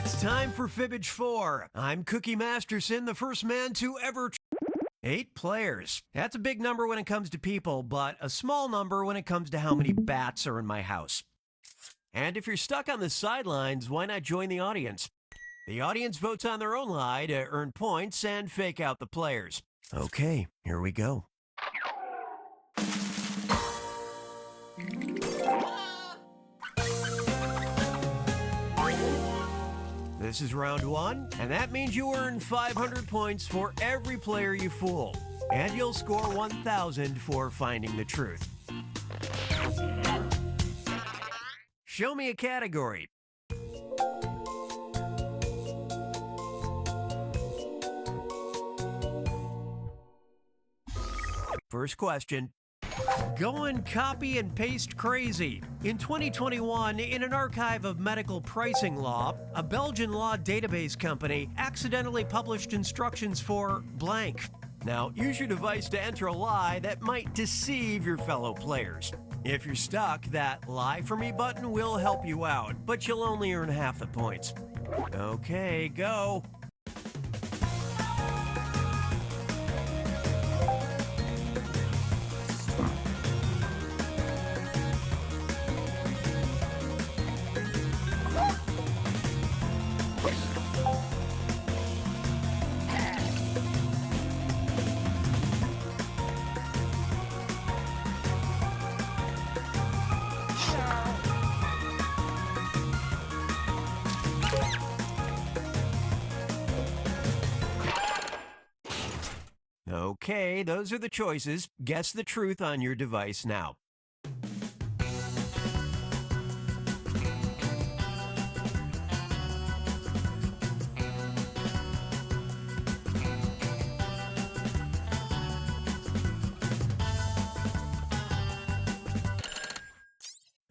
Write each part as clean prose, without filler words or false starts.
It's time for Fibbage 4. I'm Cookie Masterson, the first man to ever... 8 players. That's a big number when it comes to people, but a small number when it comes to how many bats are in my house. And if you're stuck on the sidelines, why not join the audience? The audience votes on their own lie to earn points and fake out the players. Okay, here we go. This is round 1, and that means you earn 500 points for every player you fool. And you'll score 1,000 for finding the truth. Show me a category. First question. Going copy and paste crazy. In 2021, in an archive of medical pricing law, a Belgian law database company accidentally published instructions for blank. Now, use your device to enter a lie that might deceive your fellow players. If you're stuck, that Lie For Me button will help you out, but you'll only earn half the points. Okay, go. Okay, those are the choices. Guess the truth on your device now.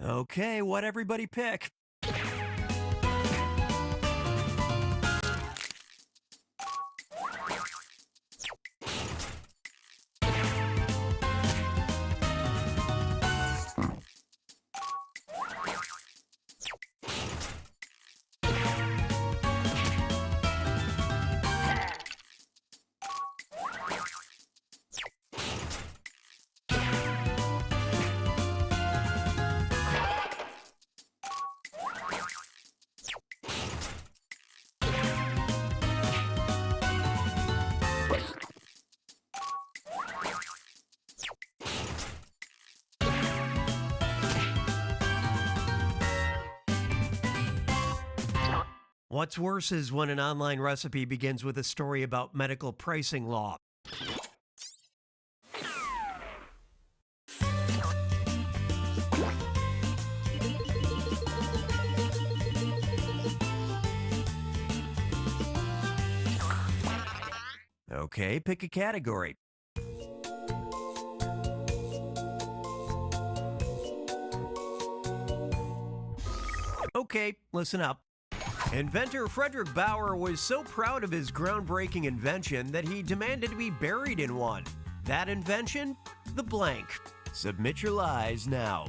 Okay, what'd everybody pick? What's worse is when an online recipe begins with a story about medical pricing law. Okay, pick a category. Okay, listen up. Inventor Frederick Bauer was so proud of his groundbreaking invention that he demanded to be buried in one. That invention? The blank. Submit your lies now.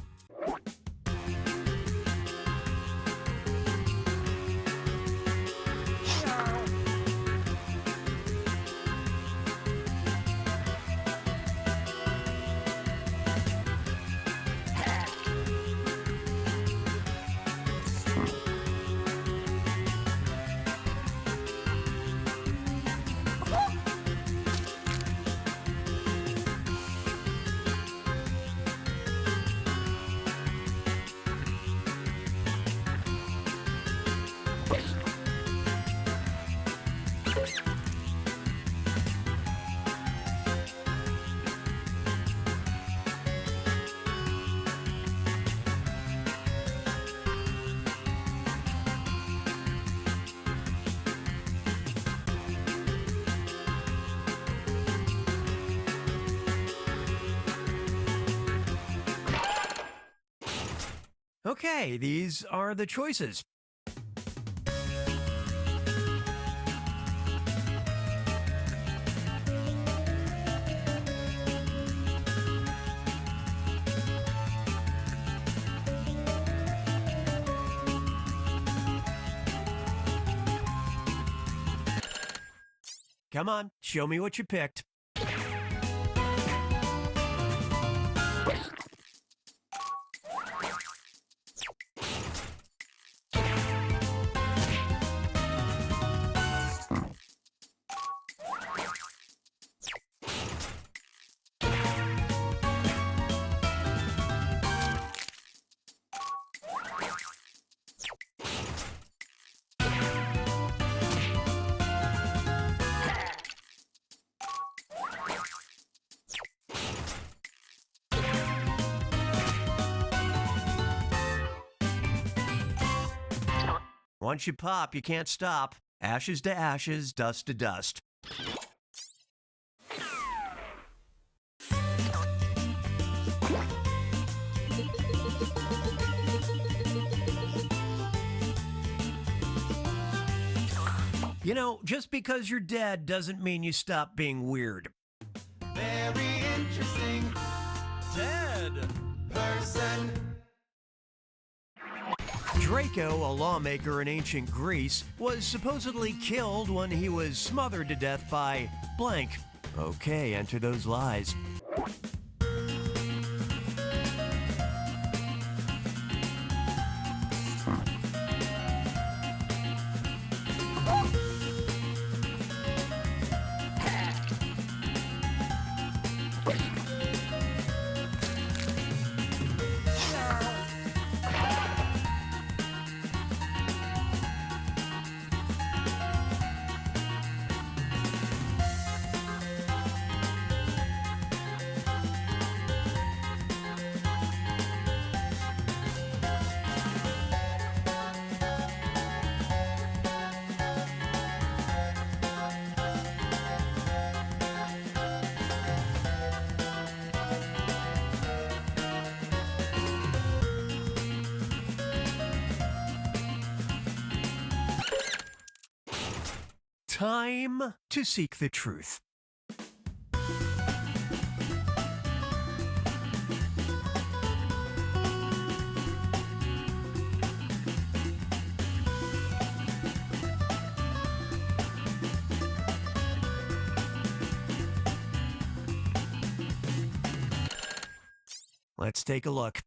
Okay, these are the choices. Come on, show me what you picked. Once you pop, you can't stop. Ashes to ashes, dust to dust. You know, just because you're dead doesn't mean you stop being weird. Very interesting. Dead person. Draco, a lawmaker in ancient Greece, was supposedly killed when he was smothered to death by blank. Okay, enter those lies. Time to seek the truth. Let's take a look.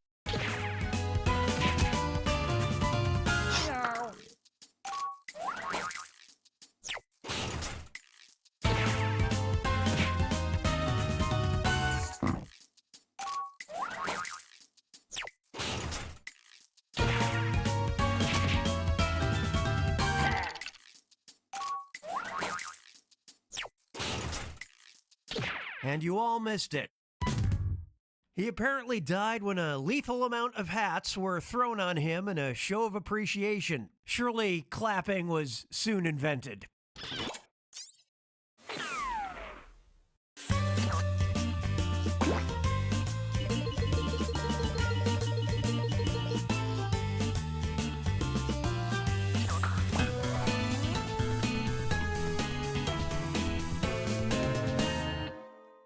And you all missed it. He apparently died when a lethal amount of hats were thrown on him in a show of appreciation. Surely clapping was soon invented.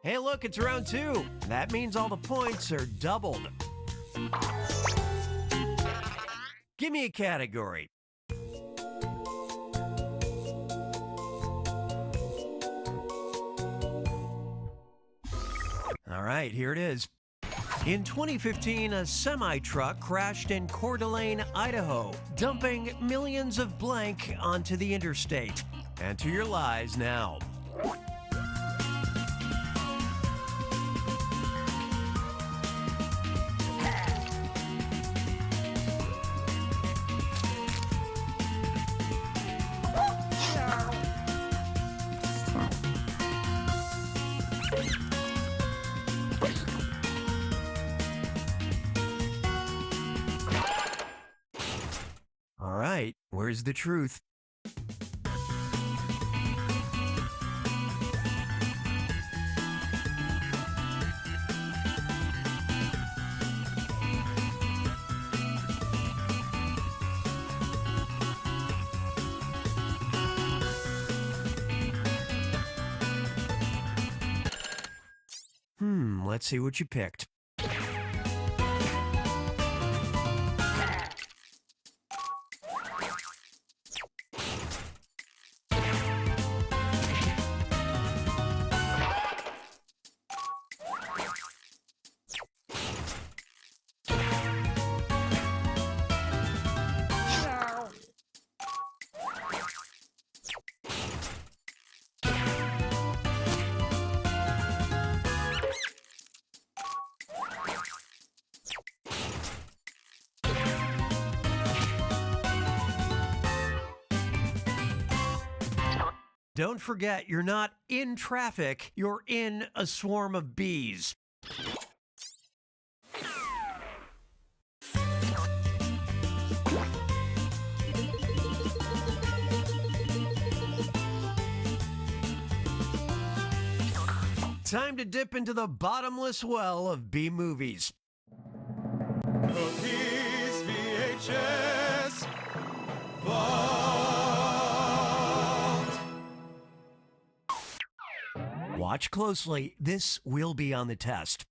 Hey, look, it's round 2. That means all the points are doubled. Give me a category. All right, here it is. In 2015, a semi-truck crashed in Coeur d'Alene, Idaho, dumping millions of blank onto the interstate. Enter your lies now. All right, where's the truth? Let's see what you picked. Don't forget, you're not in traffic, you're in a swarm of bees. Time to dip into the bottomless well of B movies. Cookies VHS Vault. Watch closely. This will be on the test.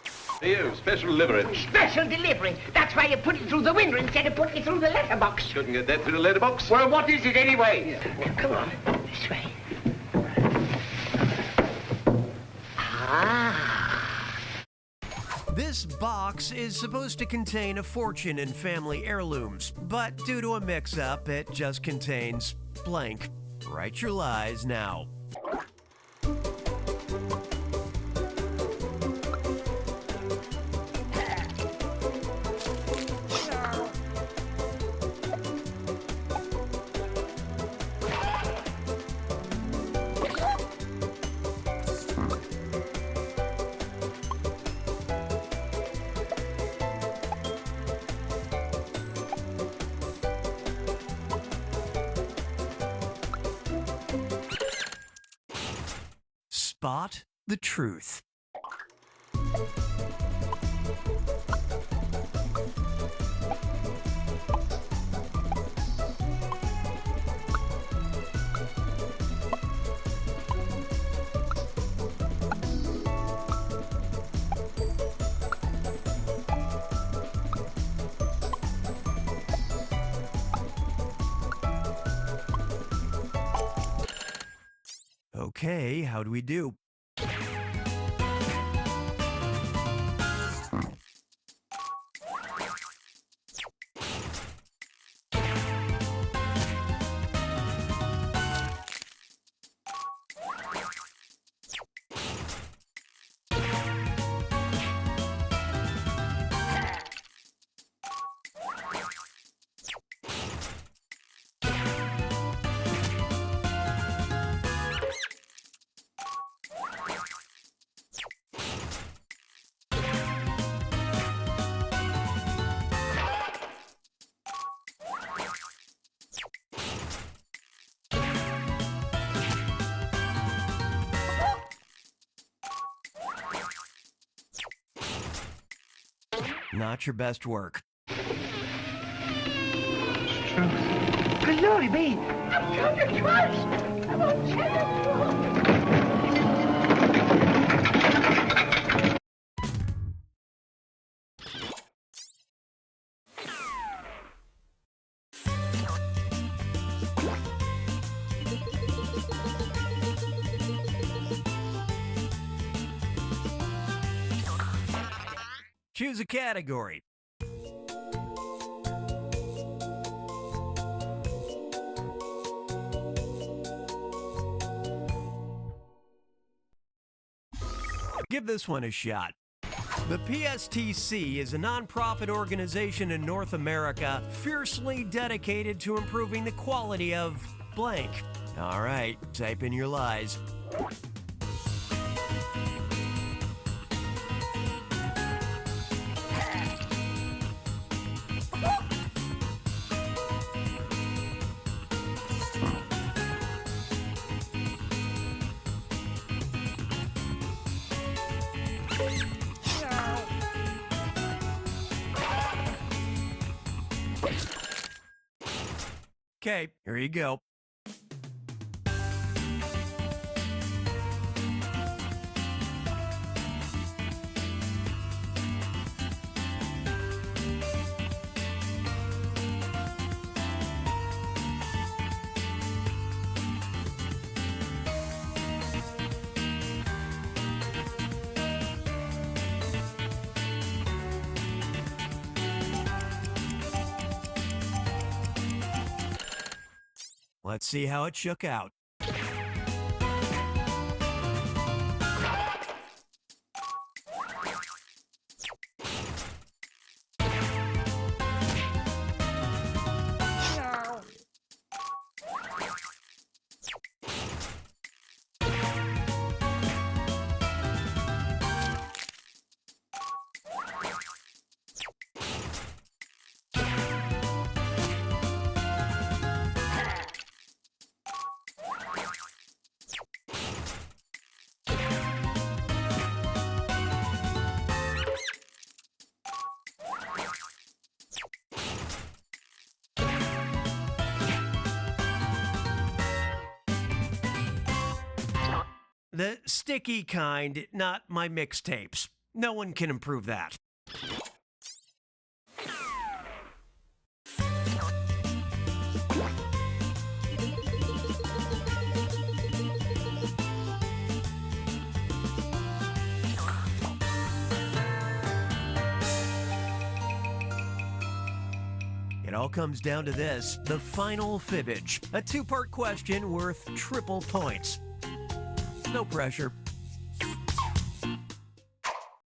For you, special delivery. Special delivery. That's why you put it through the window instead of putting it through the letterbox. Couldn't get that through the letterbox. Well, what is it anyway? Come on, this way. This box is supposed to contain a fortune in family heirlooms, but due to a mix-up, it just contains blank. Write your lies now. Spot the truth. Okay, how do we do? Not your best work. Glory be! I'm told you twice! I won't tell you. Choose a category. Give this one a shot. The PSTC is a nonprofit organization in North America fiercely dedicated to improving the quality of blank. All right, type in your lies. Okay, here you go. Let's see how it shook out. The sticky kind, not my mixtapes. No one can improve that. It all comes down to this, the final fibbage, a two-part question worth triple points. No pressure.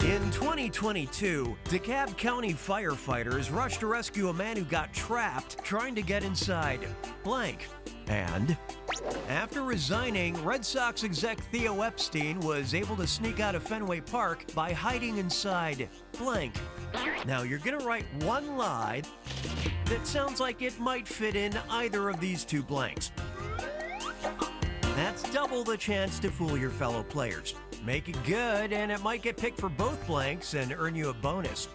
In 2022, DeKalb County firefighters rushed to rescue a man who got trapped trying to get inside blank. And after resigning, Red Sox exec Theo Epstein was able to sneak out of Fenway Park by hiding inside blank. Now you're gonna write one lie that sounds like it might fit in either of these two blanks. That's double the chance to fool your fellow players. Make it good, and it might get picked for both blanks and earn you a bonus.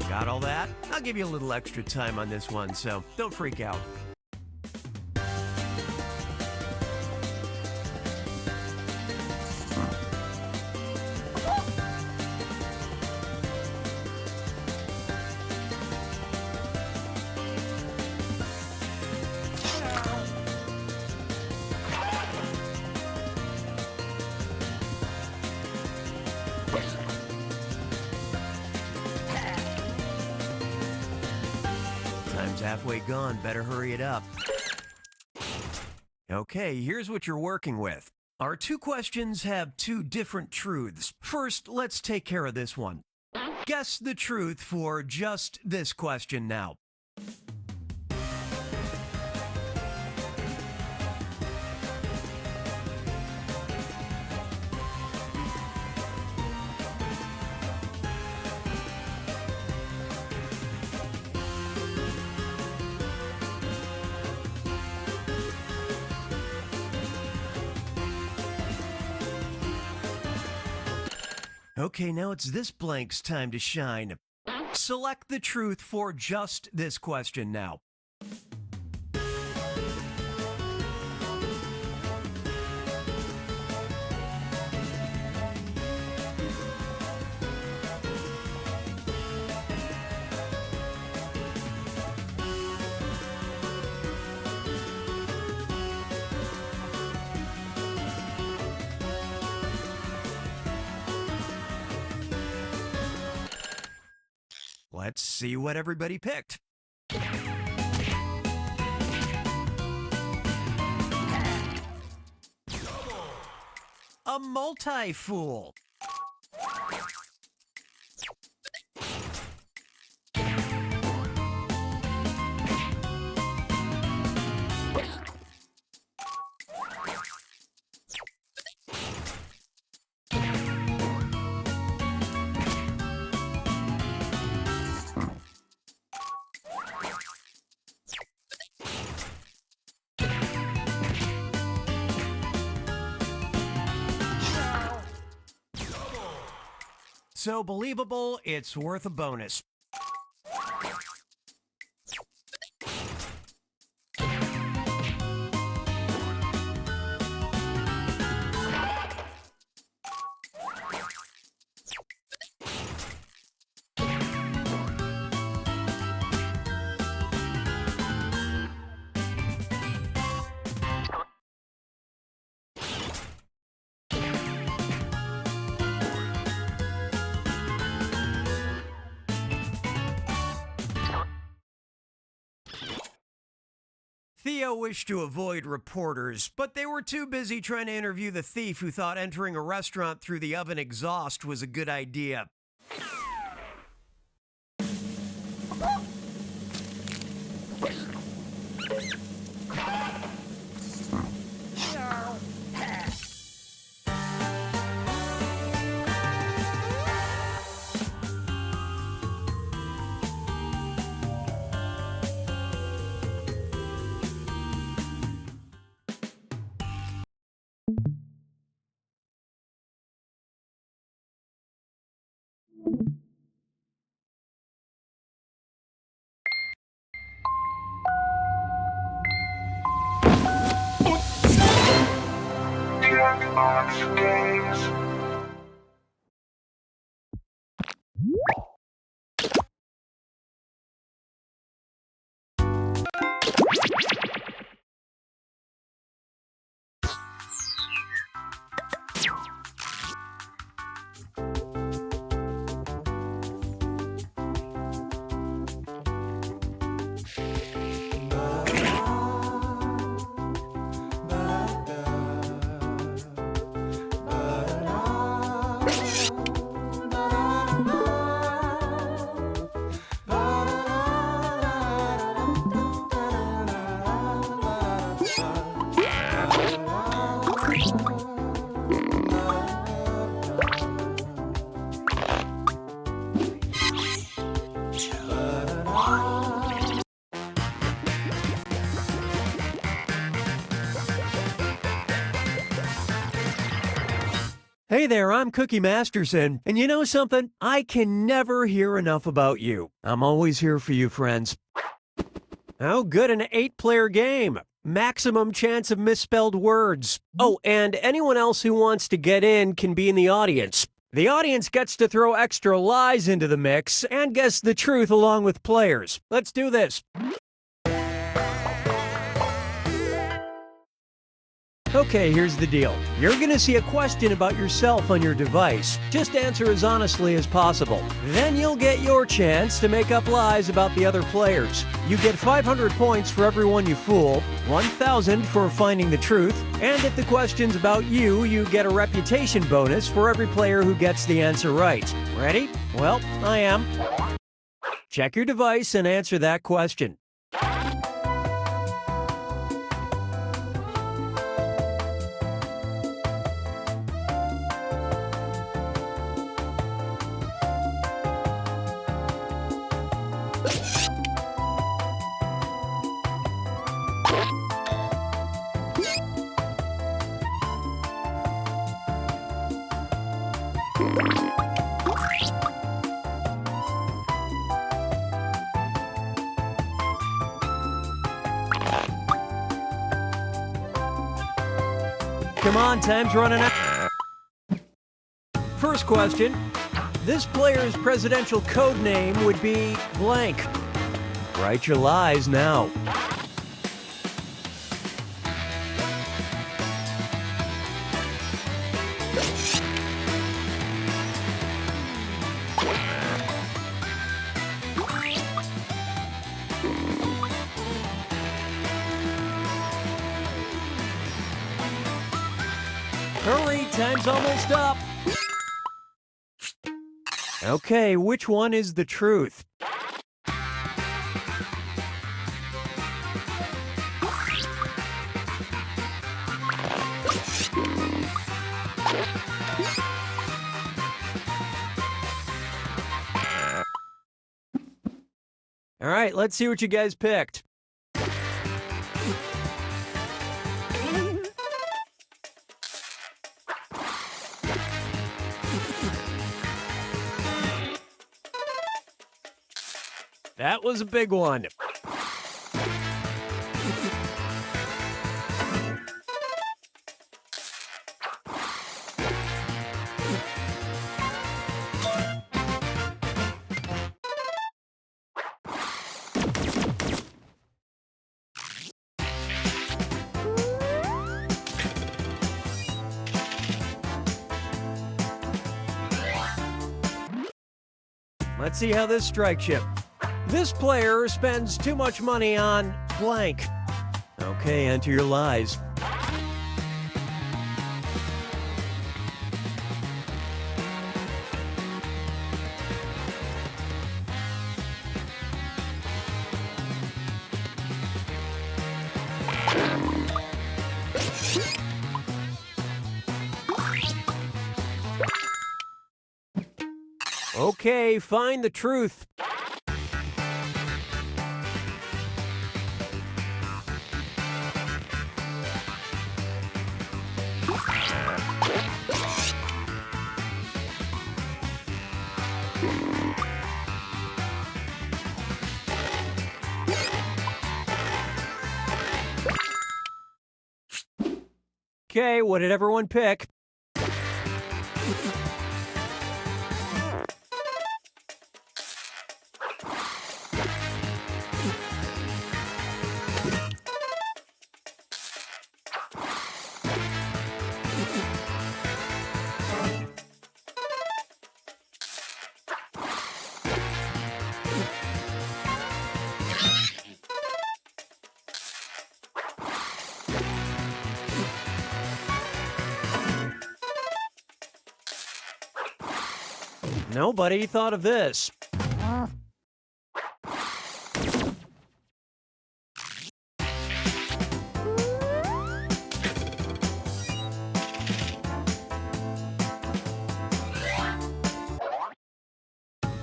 Got all that? I'll give you a little extra time on this one, so don't freak out. Time's halfway gone, better hurry it up. Okay, here's what you're working with. Our two questions have two different truths. First, let's take care of this one. Guess the truth for just this question now. Okay, now it's this blank's time to shine. Select the truth for just this question now. Let's see what everybody picked. A multi-fool. So believable, it's worth a bonus. Theo wished to avoid reporters, but they were too busy trying to interview the thief who thought entering a restaurant through the oven exhaust was a good idea. Hey there, I'm Cookie Masterson, and you know something? I can never hear enough about you. I'm always here for you, friends. How good an 8-player game. Maximum chance of misspelled words. Oh, and anyone else who wants to get in can be in the audience. The audience gets to throw extra lies into the mix and guess the truth along with players. Let's do this. Okay, here's the deal. You're going to see a question about yourself on your device. Just answer as honestly as possible. Then you'll get your chance to make up lies about the other players. You get 500 points for everyone you fool, 1,000 for finding the truth, and if the question's about you, you get a reputation bonus for every player who gets the answer right. Ready? Well, I am. Check your device and answer that question. Come on, time's running out. First question. This player's presidential code name would be blank. Write your lies now. Hurry, time's almost up. Okay, which one is the truth? All right, let's see what you guys picked. That was a big one. Let's see how this strikes you. This player spends too much money on blank. Okay, enter your lies. Okay, find the truth. Okay, what did everyone pick? Nobody thought of this.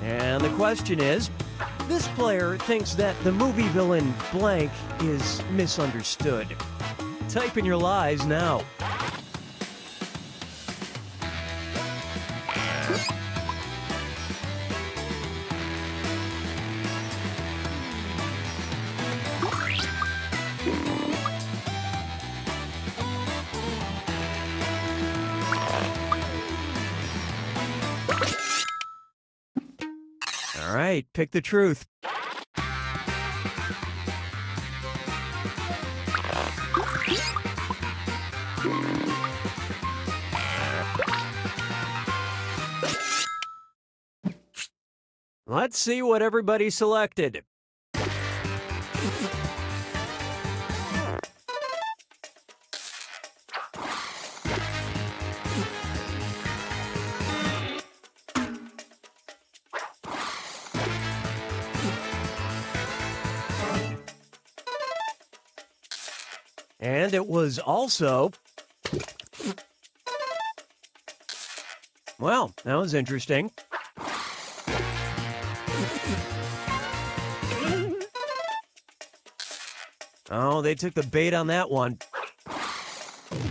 And the question is, this player thinks that the movie villain blank is misunderstood. Type in your lies now. All right, pick the truth. Let's see what everybody selected. And it was also... Well, that was interesting. Oh, they took the bait on that one.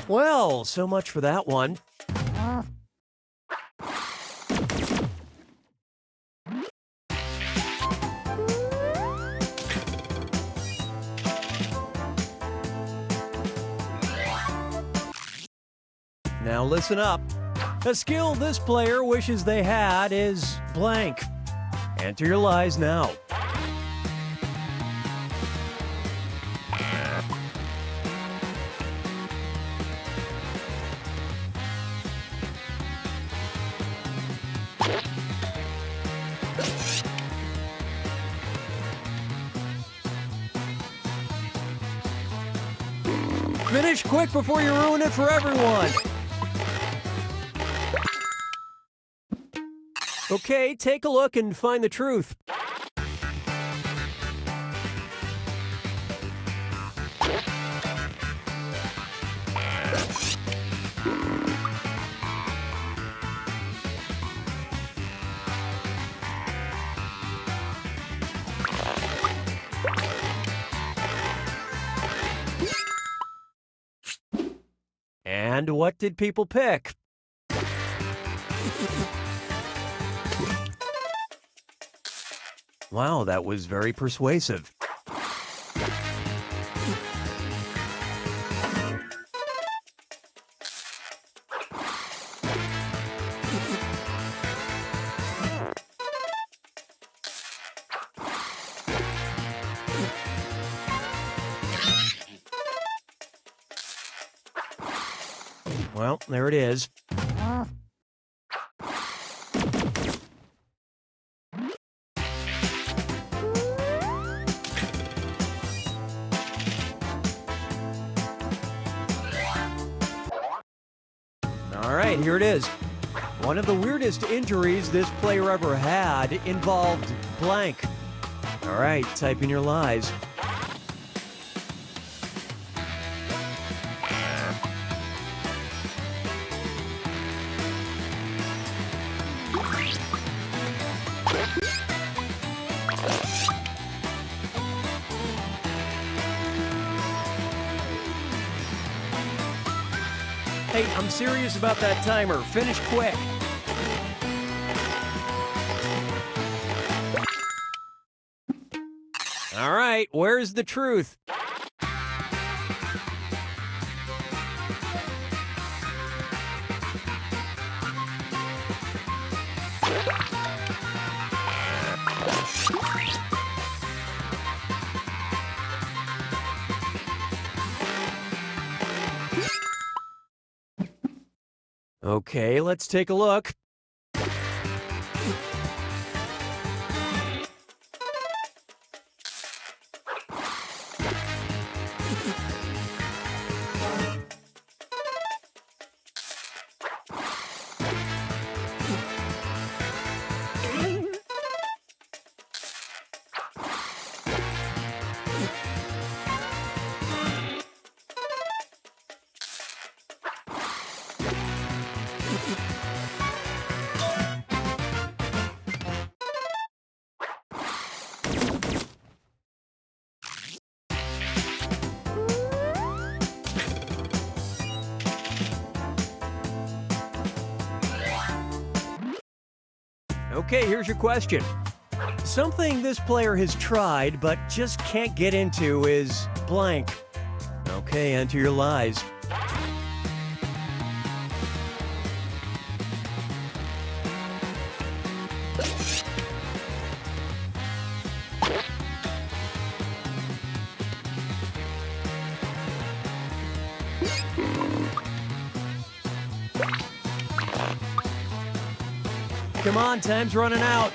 Well, so much for that one. Now listen up. A skill this player wishes they had is blank. Enter your lies now. Finish quick before you ruin it for everyone. Okay, take a look and find the truth. And what did people pick? Wow, that was very persuasive. Well, there it is. All right, here it is. One of the weirdest injuries this player ever had involved blank. All right, type in your lies. Hey, I'm serious about that timer. Finish quick. All right, where's the truth? Okay, let's take a look. Okay, here's your question. Something this player has tried but just can't get into is blank. Okay, enter your lies. Come on, time's running out.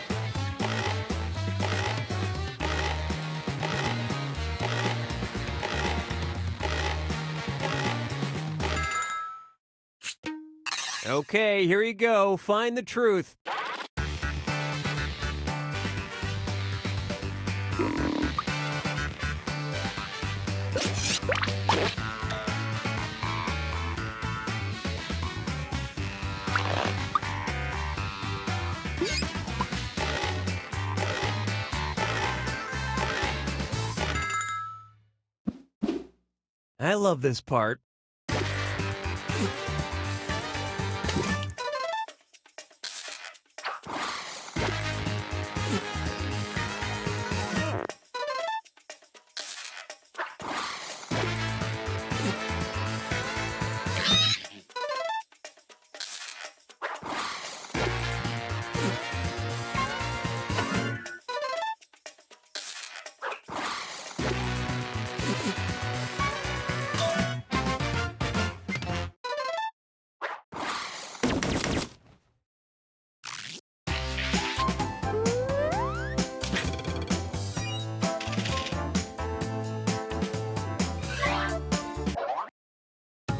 Okay, here you go. Find the truth. I love this part.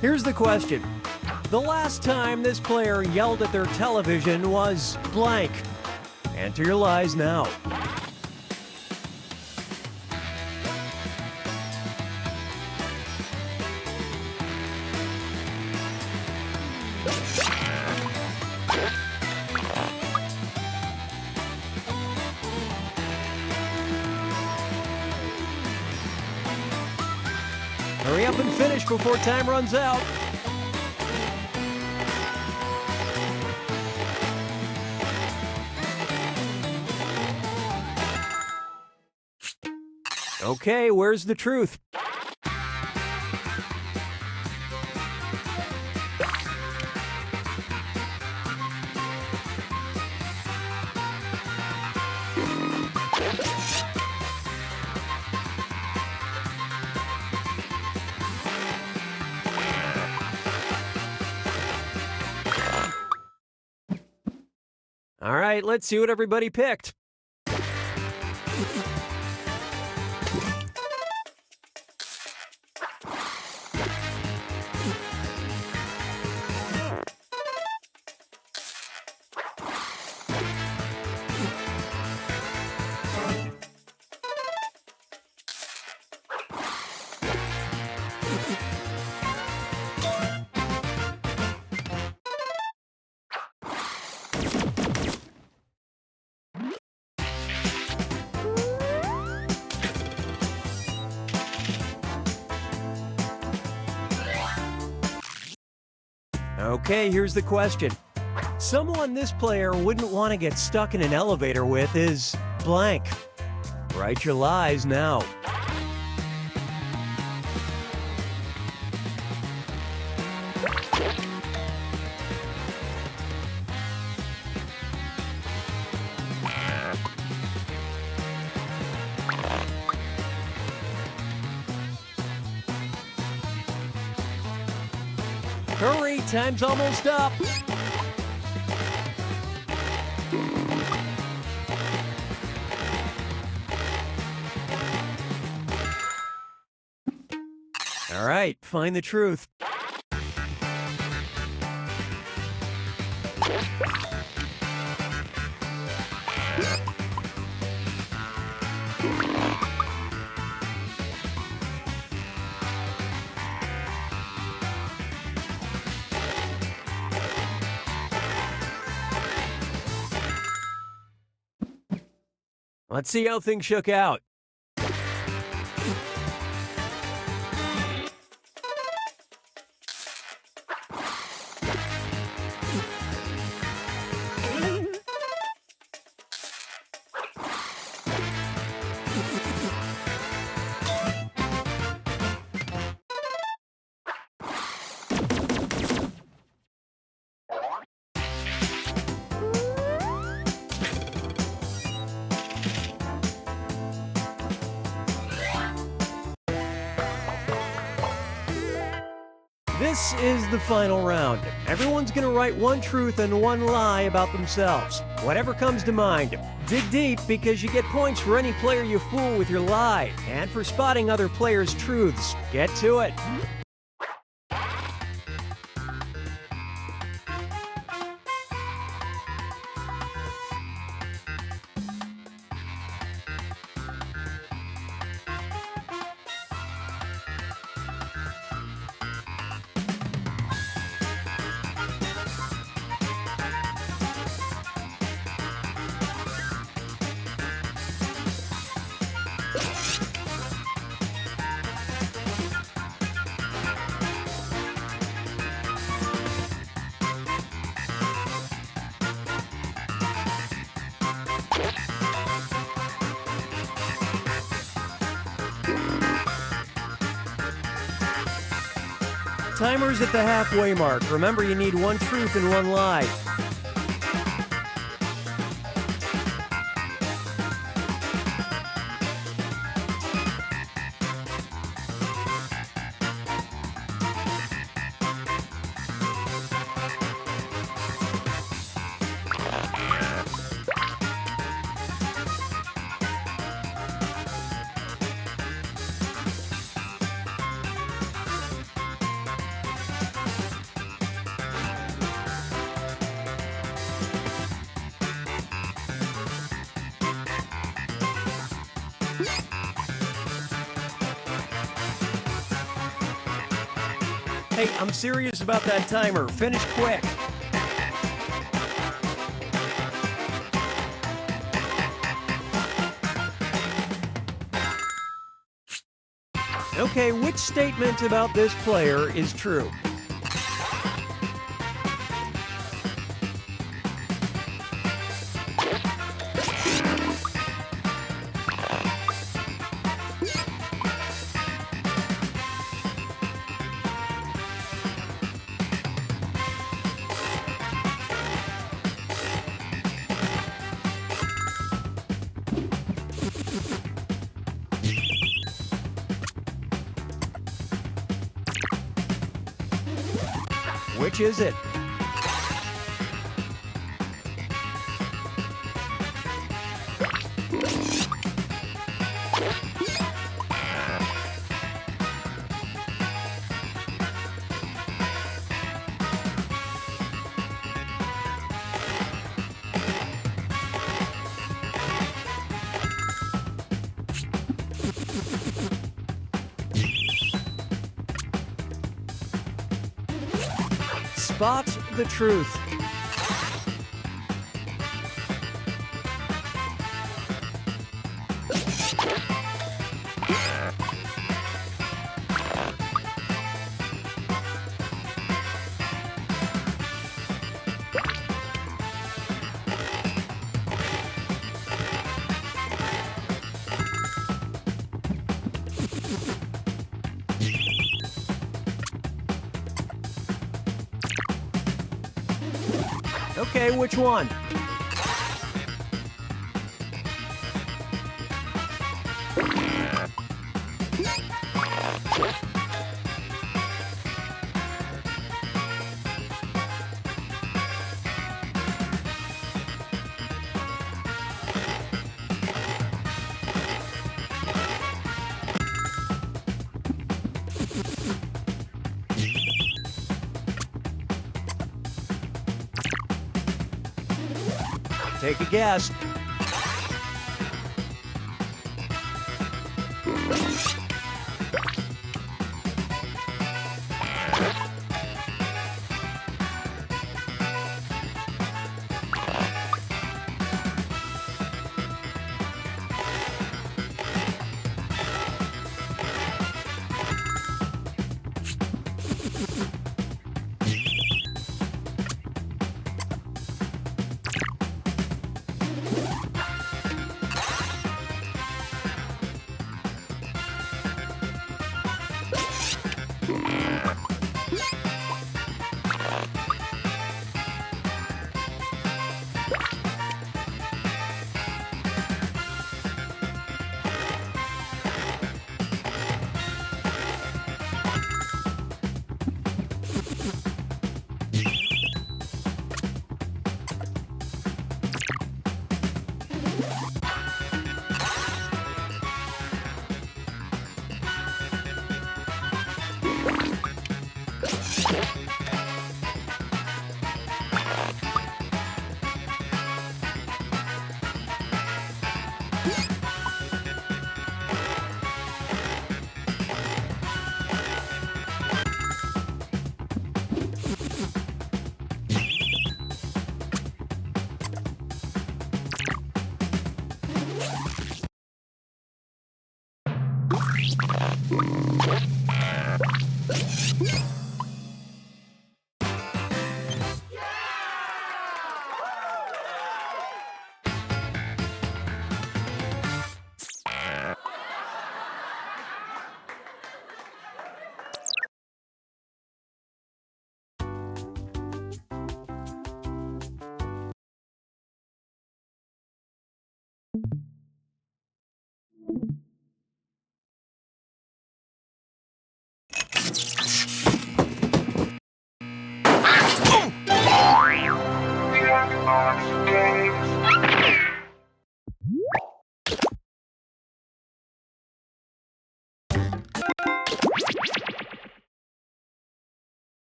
Here's the question. The last time this player yelled at their television was blank. Enter your lies now. Hurry up and finish before time runs out. Okay, where's the truth? All right, let's see what everybody picked. Okay, here's the question. Someone this player wouldn't want to get stuck in an elevator with is blank. Write your lies now. Time's almost up. All right, find the truth. Let's see how things shook out. This is the final round. Everyone's gonna write one truth and one lie about themselves. Whatever comes to mind. Dig deep because you get points for any player you fool with your lie, and for spotting other players' truths. Get to it. Timer's at the halfway mark. Remember, you need one truth and one lie. Hey, I'm serious about that timer. Finish quick. Okay, which statement about this player is true? Which is it? Spot the truth. Okay, which one? Take a guess.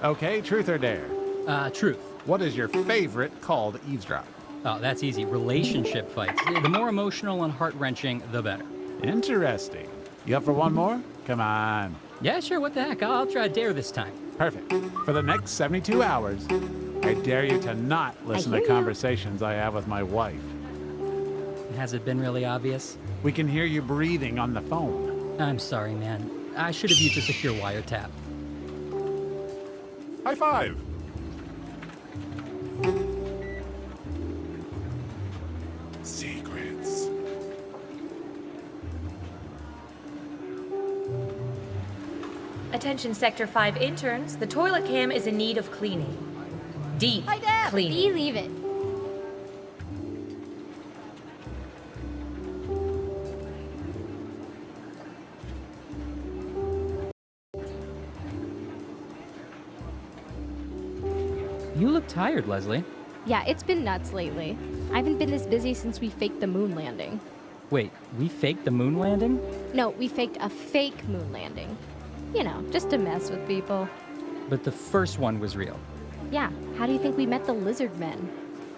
Okay, truth or dare? Truth. What is your favorite call to eavesdrop? Oh, that's easy. Relationship fights. The more emotional and heart-wrenching, the better. Interesting. You up for one more? Come on. Yeah, sure, what the heck? I'll try dare this time. Perfect. For the next 72 hours, I dare you to not listen to conversations I have with my wife. Has it been really obvious? We can hear you breathing on the phone. I'm sorry, man. I should have used a secure wiretap. High five. Secrets. Attention Sector 5 interns, the toilet cam is in need of cleaning. Deep cleaning. Leave it. You look tired, Leslie. Yeah, it's been nuts lately. I haven't been this busy since we faked the moon landing. Wait, we faked the moon landing? No, we faked a fake moon landing. You know, just to mess with people. But the first one was real. Yeah, how do you think we met the lizard men?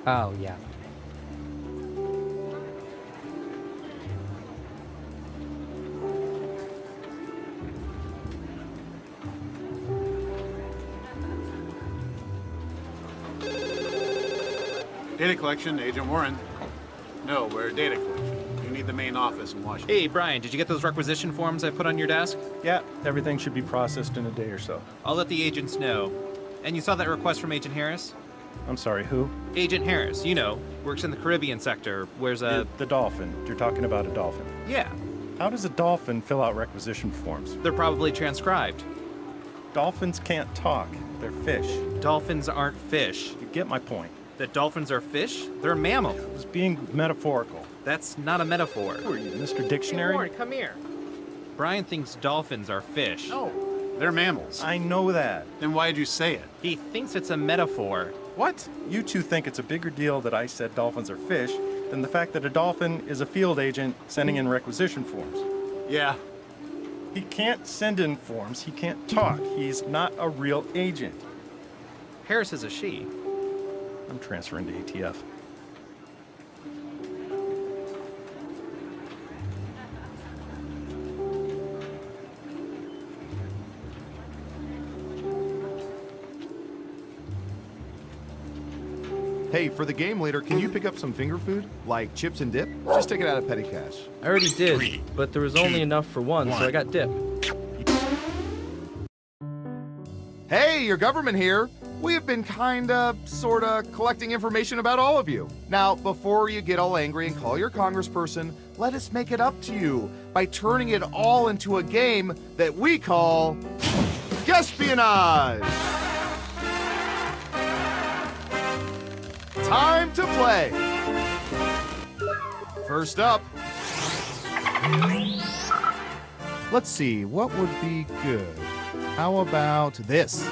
Oh, yeah. Data collection, Agent Warren. No, we're data collection. You need the main office in Washington. Hey, Brian, did you get those requisition forms I put on your desk? Yeah, everything should be processed in a day or so. I'll let the agents know. And you saw that request from Agent Harris? I'm sorry, who? Agent Harris, you know, works in the Caribbean sector, wears a... The dolphin. You're talking about a dolphin. Yeah, How does a dolphin fill out requisition forms? they're probably transcribed. Dolphins can't talk. They're fish. Dolphins aren't fish. You get my point. That dolphins are fish? They're a mammal. I was being metaphorical. That's not a metaphor. Who are you, Mr. Dictionary? Warren, come here. Brian thinks dolphins are fish. No, They're mammals. I know that. Then why'd you say it? He thinks it's a metaphor. What? You two think it's a bigger deal that I said dolphins are fish than the fact that a dolphin is a field agent sending in requisition forms. Yeah. He can't send in forms. He can't talk. He's not a real agent. Harris is a she. I'm transferring to ATF. Hey, for the game later, can you pick up some finger food? Like chips and dip? Just take it out of petty cash. I already did, but there was only enough for one, so I got dip. Hey, your government here. We have been sorta collecting information about all of you. Now, before you get all angry and call your congressperson, let us make it up to you by turning it all into a game that we call guesspionage. Time to play. First up, let's see, what would be good? How about this?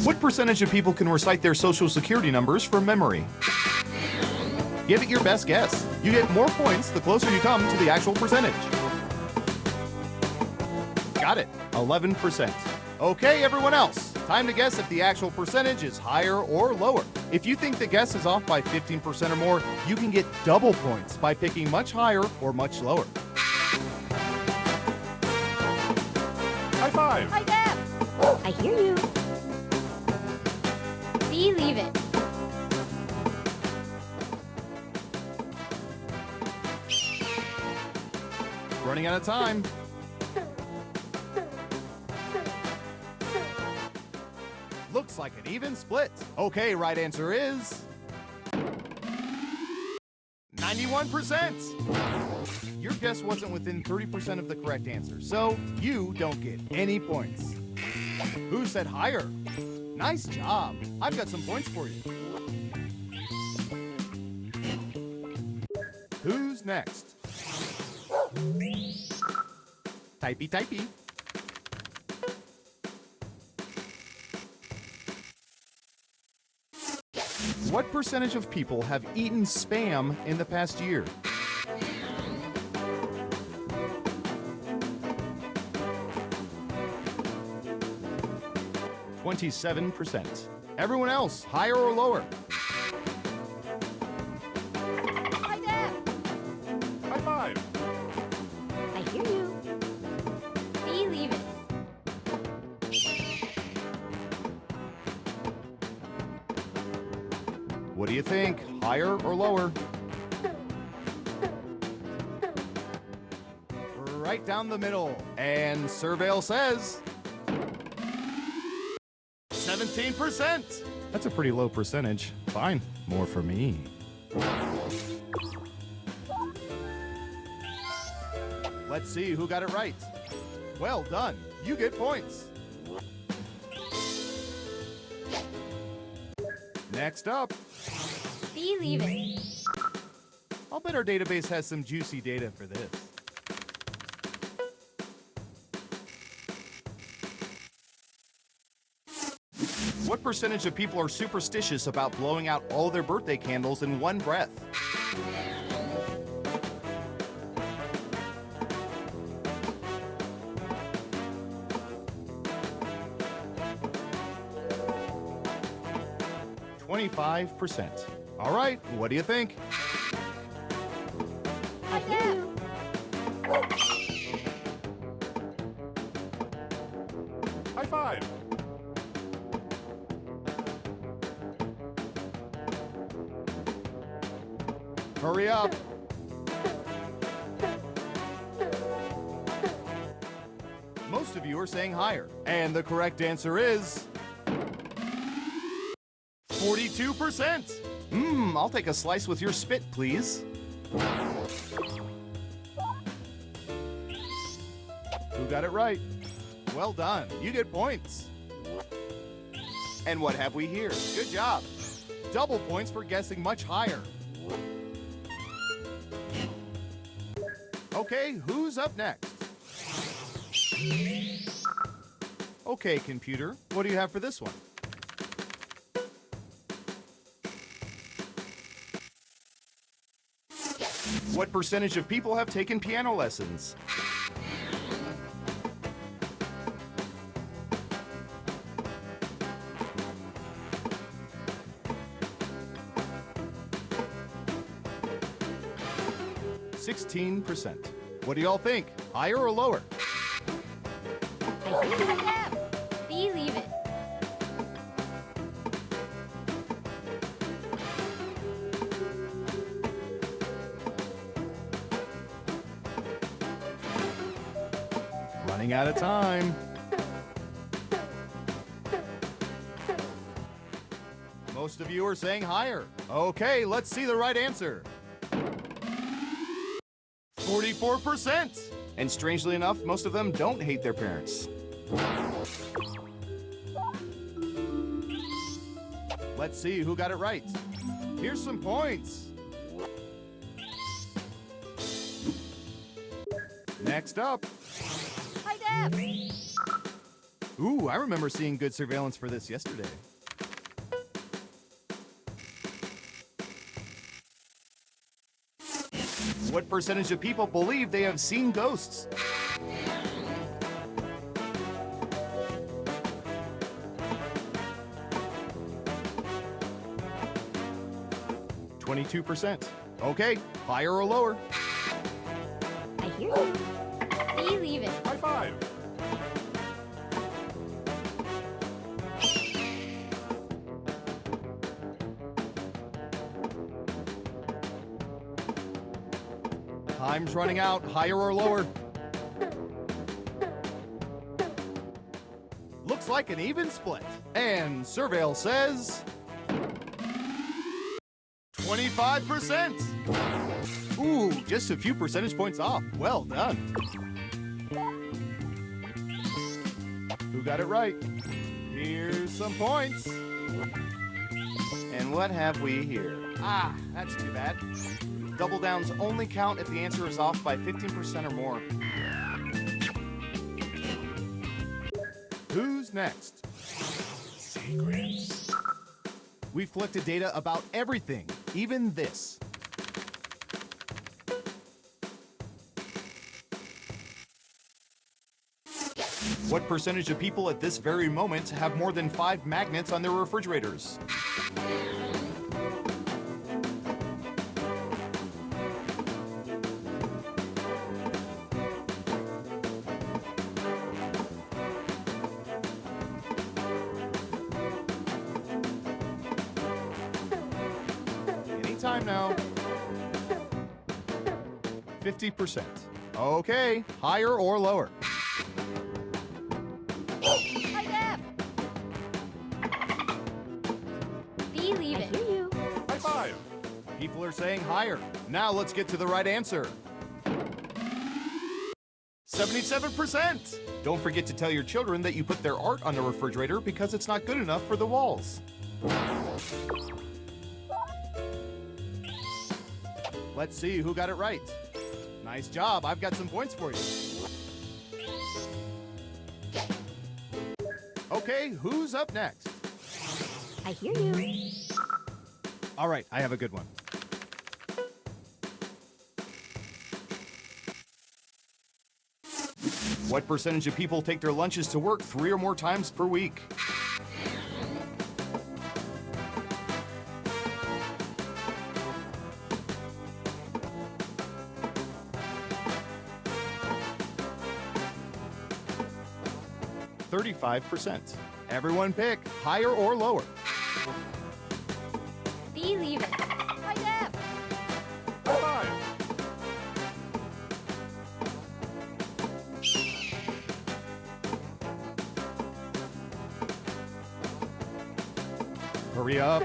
What percentage of people can recite their social security numbers from memory? Give it your best guess. You get more points the closer you come to the actual percentage. Got it, 11%. Okay, everyone else, time to guess if the actual percentage is higher or lower. If you think the guess is off by 15% or more, you can get double points by picking much higher or much lower. High five. Hi, Dad. I hear you. Believe it. Running out of time. Looks like an even split. Okay, right answer is 91%. Your guess wasn't within 30% of the correct answer, so you don't get any points. Who said higher? Nice job. I've got some points for you. Who's next? Typey, typey. What percentage of people have eaten Spam in the past year? %. Everyone else, higher or lower? Hi, Dad. High five. I hear you. Believe it. What do you think? Higher or lower? Right down the middle. And Surveil says 17%. That's a pretty low percentage. Fine, more for me. Let's see who got it right. Well done. You get points. Next up. Believe it. I'll bet our database has some juicy data for this. What percentage of people are superstitious about blowing out all their birthday candles in one breath? %. All right, what do you think? I hear you. High five. Hurry up. Most of you are saying higher. And the correct answer is 42%. I'll take a slice with your spit, please. Who got it right? Well done. You get points. And what have we here? Good job. Double points for guessing much higher. Okay, who's up next? Okay, computer, what do you have for this one? What percentage of people have taken piano lessons? %. What do y'all think? Higher or lower? Believe it. Running out of time. Most of you are saying higher. Okay, let's see the right answer. 44%. And strangely enough, most of them don't hate their parents. Let's see who got it right. Here's some points. Next up. Hi, Deb. Ooh, I remember seeing good surveillance for this yesterday. What percentage of people believe they have seen ghosts? %. Okay, higher or lower? I hear you. Believe it. High five. Time's running out. Higher or lower? Looks like an even split. And Surveil says 25%. Ooh, just a few percentage points off. Well done. Who got it right? Here's some points. And what have we here? Ah, that's too bad. Double downs only count if the answer is off by 15% or more. Who's next? Secrets. We've collected data about everything, even this. What percentage of people at this very moment have more than 5 magnets on their refrigerators? Time now. 50%. Okay, higher or lower? Hi, Deb. Believe it. I hear you. High five. People are saying higher. Now let's get to the right answer. 77%. Don't forget to tell your children that you put their art on the refrigerator because it's not good enough for the walls. Let's see who got it right. Nice job. I've got some points for you. Okay, who's up next? I hear you. All right, I have a good one. What percentage of people take their lunches to work 3 or more times per week? %. Everyone pick higher or lower. Believe it. Hi, Deb. High five. Hurry up.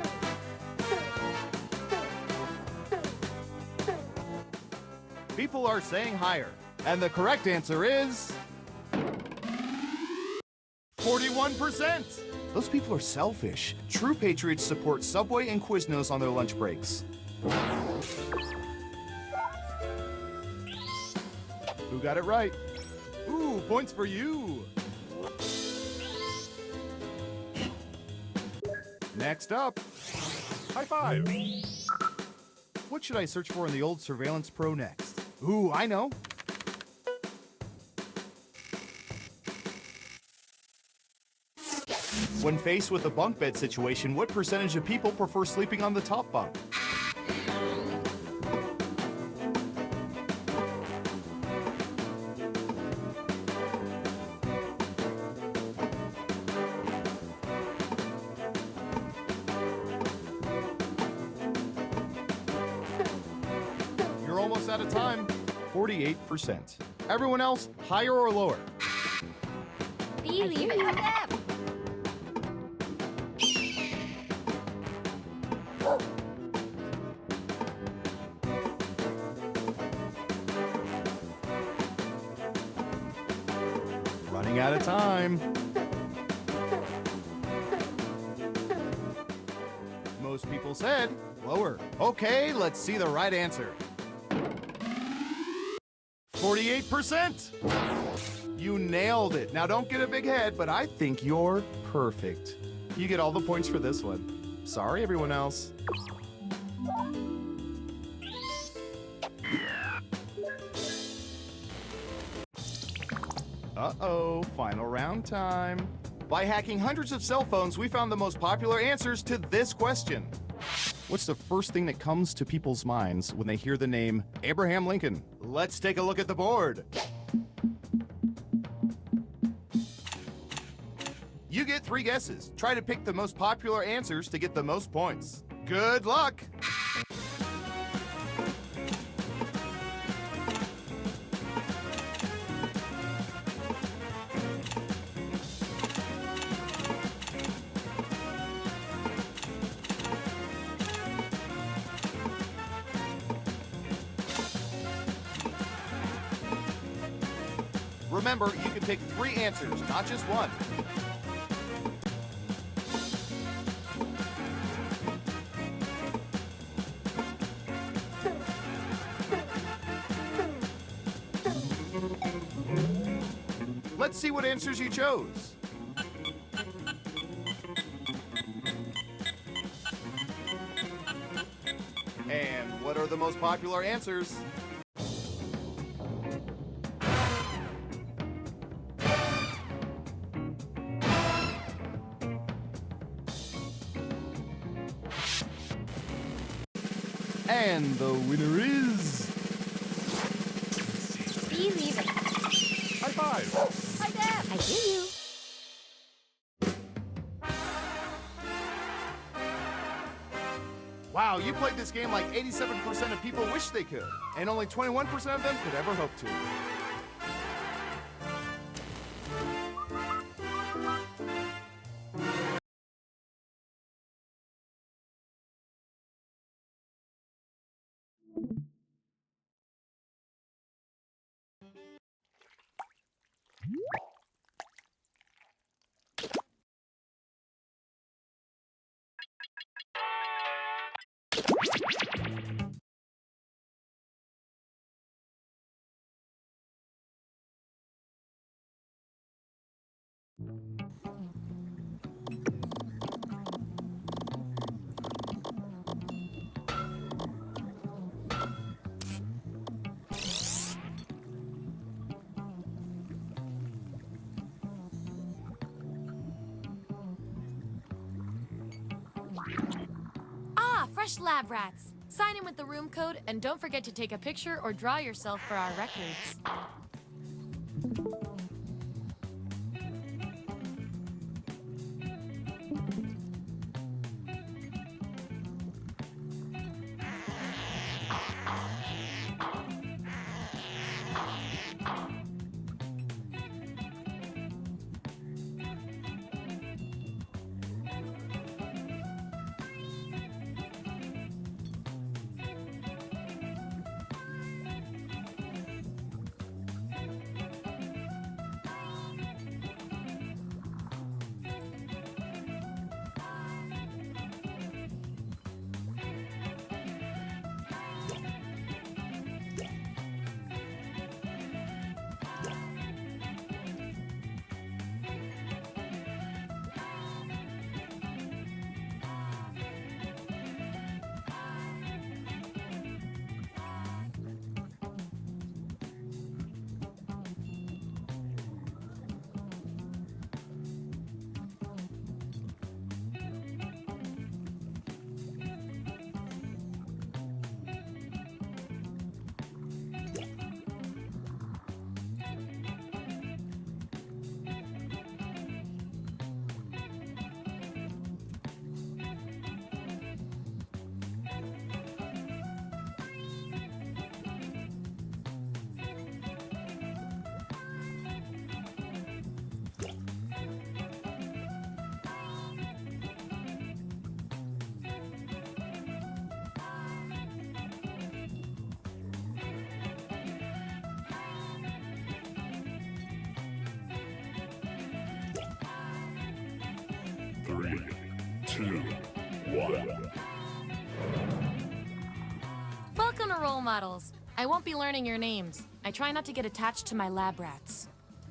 People are saying higher. And the correct answer is 41%. Those people are selfish. True patriots support Subway and Quiznos on their lunch breaks. Who got it right? Ooh, points for you. Next up. High five. What should I search for in the old Surveillance Pro next? Ooh, I know. When faced with a bunk bed situation, what percentage of people prefer sleeping on the top bunk? You're almost out of time. 48%. Everyone else, higher or lower? Believe it. Running out of time. Most people said lower. Okay, let's see the right answer. 48%. You nailed it. Now don't get a big head, but I think you're perfect. You get all the points for this one. Sorry, everyone else. Uh-oh, final round time. By hacking hundreds of cell phones, we found the most popular answers to this question. What's the first thing that comes to people's minds when they hear the name Abraham Lincoln? Let's take a look at the board. You get 3 guesses. Try to pick the most popular answers to get the most points. Good luck! Remember, you can pick 3 answers, not just one. Let's see what answers you chose. And what are the most popular answers? And the winner is... Believe it. High five. Hi, Dad. I hear you. Wow, you played this game like 87% of people wish they could, and only 21% of them could ever hope to. Ah, fresh lab rats. Sign in with the room code and don't forget to take a picture or draw yourself for our records. 2, 1. Welcome to Role Models. I won't be learning your names. I try not to get attached to my lab rats.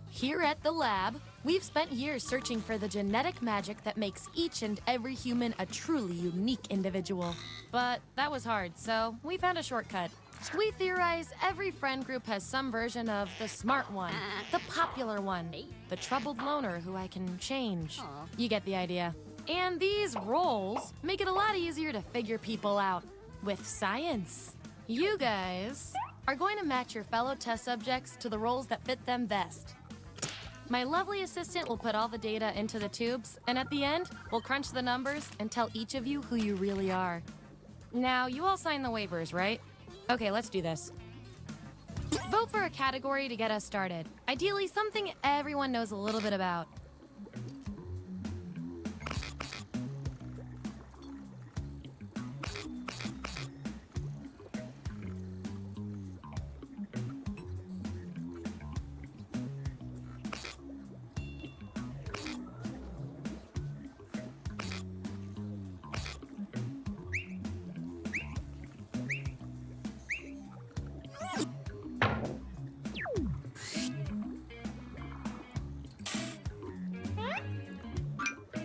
Here at the lab, we've spent years searching for the genetic magic that makes each and every human a truly unique individual. But that was hard, so we found a shortcut. We theorize every friend group has some version of the smart one, the popular one, the troubled loner who I can change. You get the idea. And these roles make it a lot easier to figure people out with science. You guys are going to match your fellow test subjects to the roles that fit them best. My lovely assistant will put all the data into the tubes, and at the end, we'll crunch the numbers and tell each of you who you really are. Now, you all signed the waivers, right? Okay, let's do this. Vote for a category to get us started. Ideally, something everyone knows a little bit about.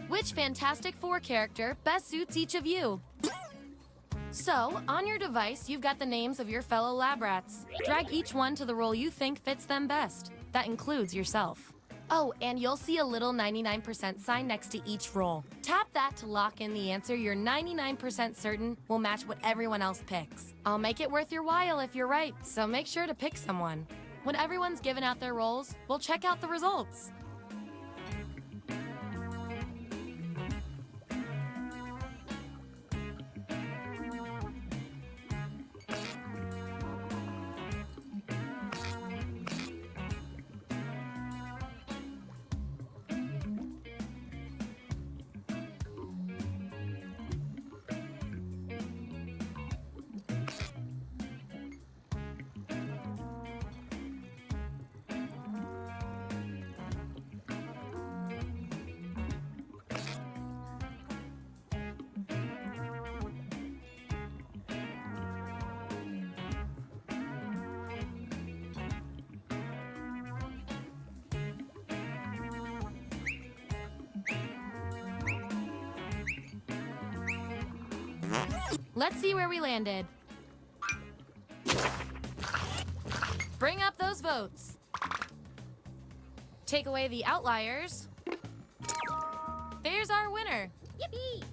Which Fantastic Four character best suits each of you? So, on your device, you've got the names of your fellow lab rats. Drag each one to the role you think fits them best. That includes yourself. Oh, and you'll see a little 99% sign next to each role. Tap that to lock in the answer you're 99% certain will match what everyone else picks. I'll make it worth your while if you're right, so make sure to pick someone. When everyone's given out their roles, we'll check out the results. Let's see where we landed. Bring up those votes. Take away the outliers. There's our winner. Yippee!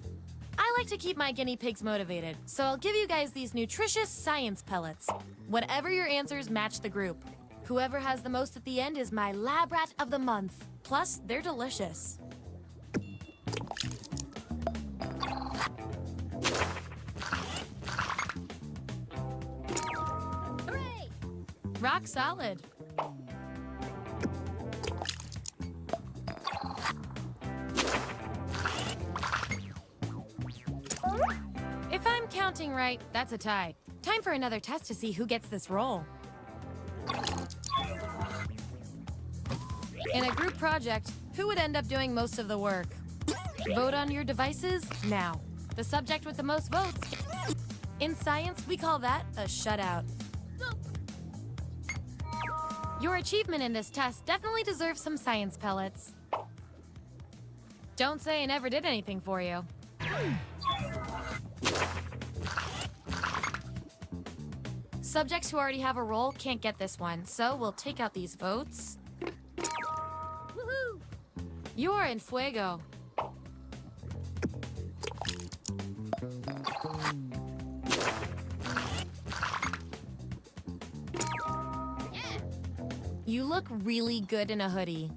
I like to keep my guinea pigs motivated, so I'll give you guys these nutritious science pellets. Whatever your answers, match the group. Whoever has the most at the end is my lab rat of the month. Plus, they're delicious. Hooray! Rock solid. If I'm counting right, that's a tie. Time for another test to see who gets this role. In a group project, who would end up doing most of the work? Vote on your devices now. The subject with the most votes. In science, we call that a shutout. Your achievement in this test definitely deserves some science pellets. Don't say I never did anything for you. Subjects who already have a role can't get this one, so we'll take out these votes. Woohoo! You're in fuego. Yeah. You look really good in a hoodie.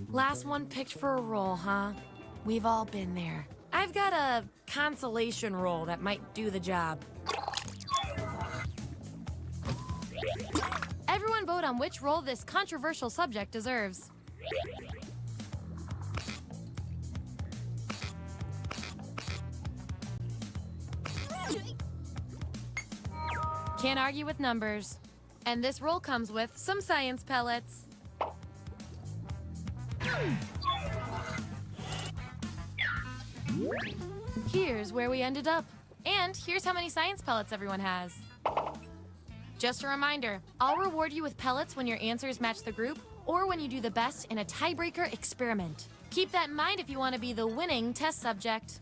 Last one picked for a role, huh? We've all been there. I've got a consolation role that might do the job. Everyone vote on which role this controversial subject deserves. Can't argue with numbers. And this roll comes with some science pellets. Here's where we ended up. And here's how many science pellets everyone has. Just a reminder, I'll reward you with pellets when your answers match the group or when you do the best in a tiebreaker experiment. Keep that in mind if you want to be the winning test subject.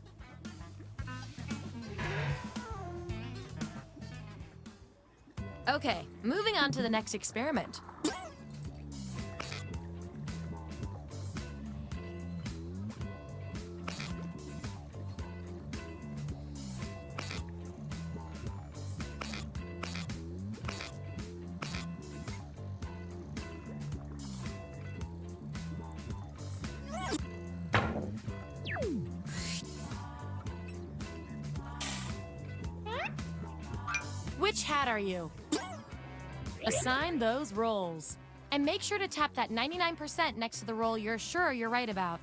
Okay, moving on to the next experiment. Which hat are you? Assign those rolls. And make sure to tap that 99% next to the roll you're sure you're right about.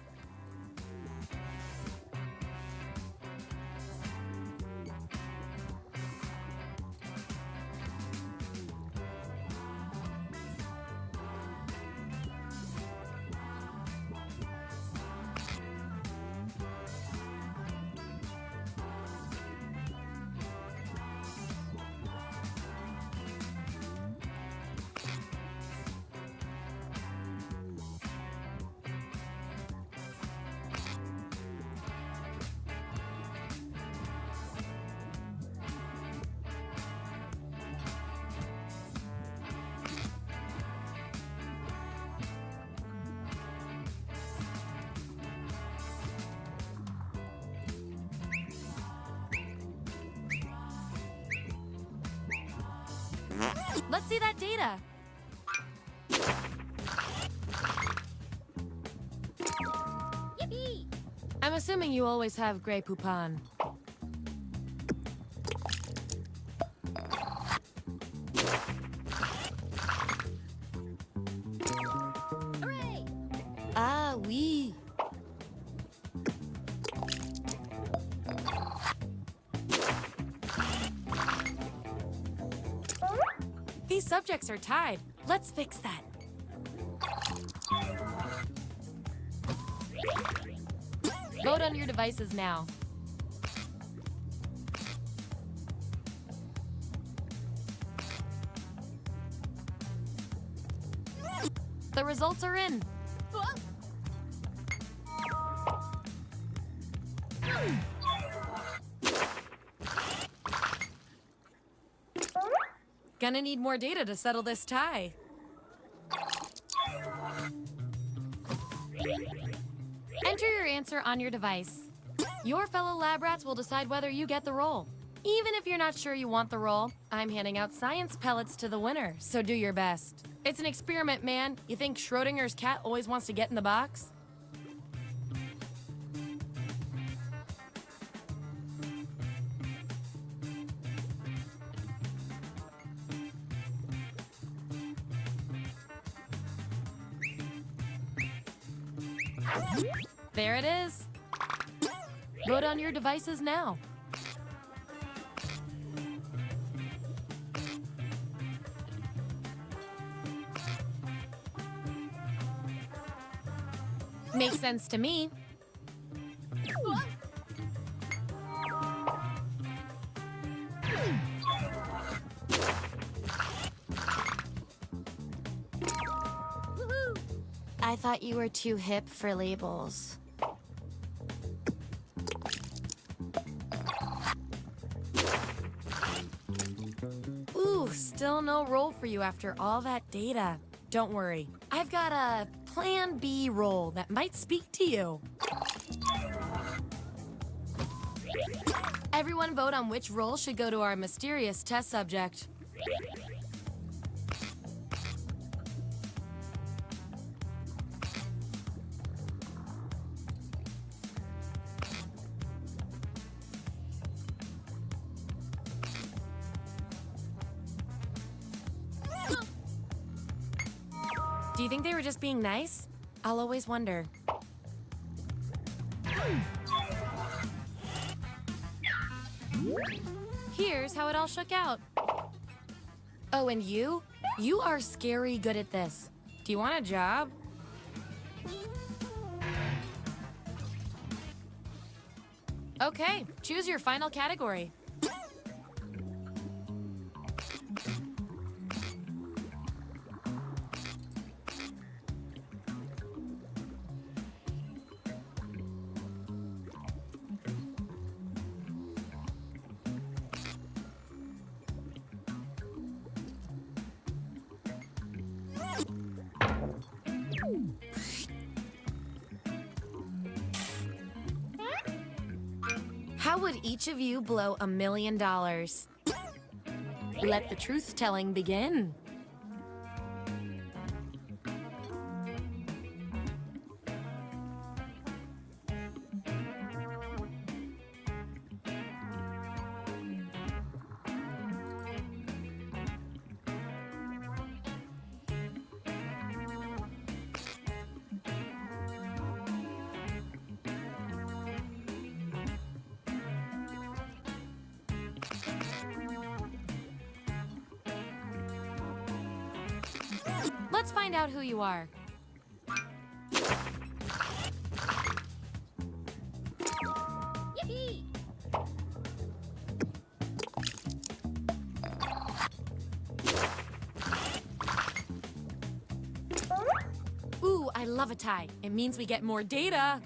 Let's see that data. Yippee! I'm assuming you always have gray poupon. Hooray! Ah, oui. These subjects are tied. Let's fix that. Vote on your devices now. The results are in. Gonna need more data to settle this tie. Enter your answer on your device. Your fellow lab rats will decide whether you get the role. Even if you're not sure you want the role, I'm handing out science pellets to the winner, so do your best. It's an experiment, man. You think Schrodinger's cat always wants to get in the box? There it is. Vote on your devices now. Makes sense to me. I thought you were too hip for labels. Ooh, still no role for you after all that data. Don't worry, I've got a Plan B role that might speak to you. Everyone vote on which role should go to our mysterious test subject. Do you think they were just being nice? I'll always wonder. Here's how it all shook out. Oh, and you? You are scary good at this. Do you want a job? Okay, choose your final category. How would each of you blow $1 million? Let the truth-telling begin. Let's find out who you are. Yippee! Ooh, I love a tie. It means we get more data.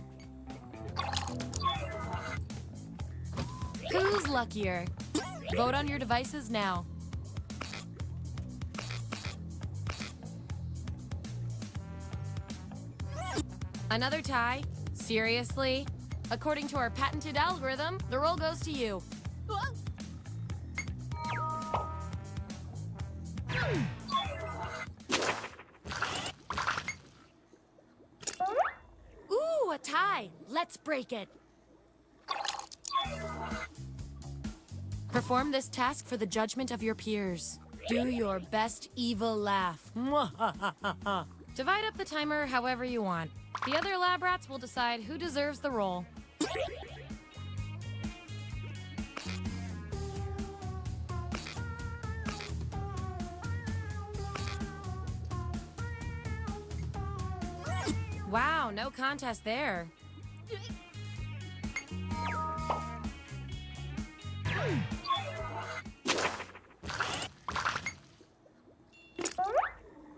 Who's luckier? Vote on your devices now. Another tie? Seriously? According to our patented algorithm, the roll goes to you. Ooh, a tie. Let's break it. Perform this task for the judgment of your peers. Do your best evil laugh. Divide up the timer however you want. The other lab rats will decide who deserves the role. Wow, no contest there.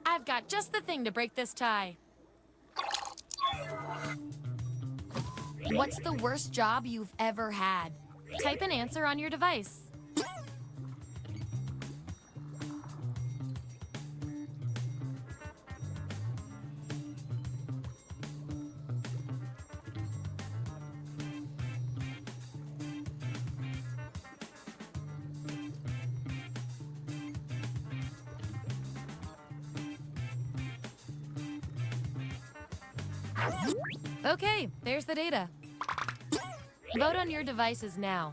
I've got just the thing to break this tie. What's the worst job you've ever had? Type an answer on your device. Okay, there's the data. Vote on your devices now.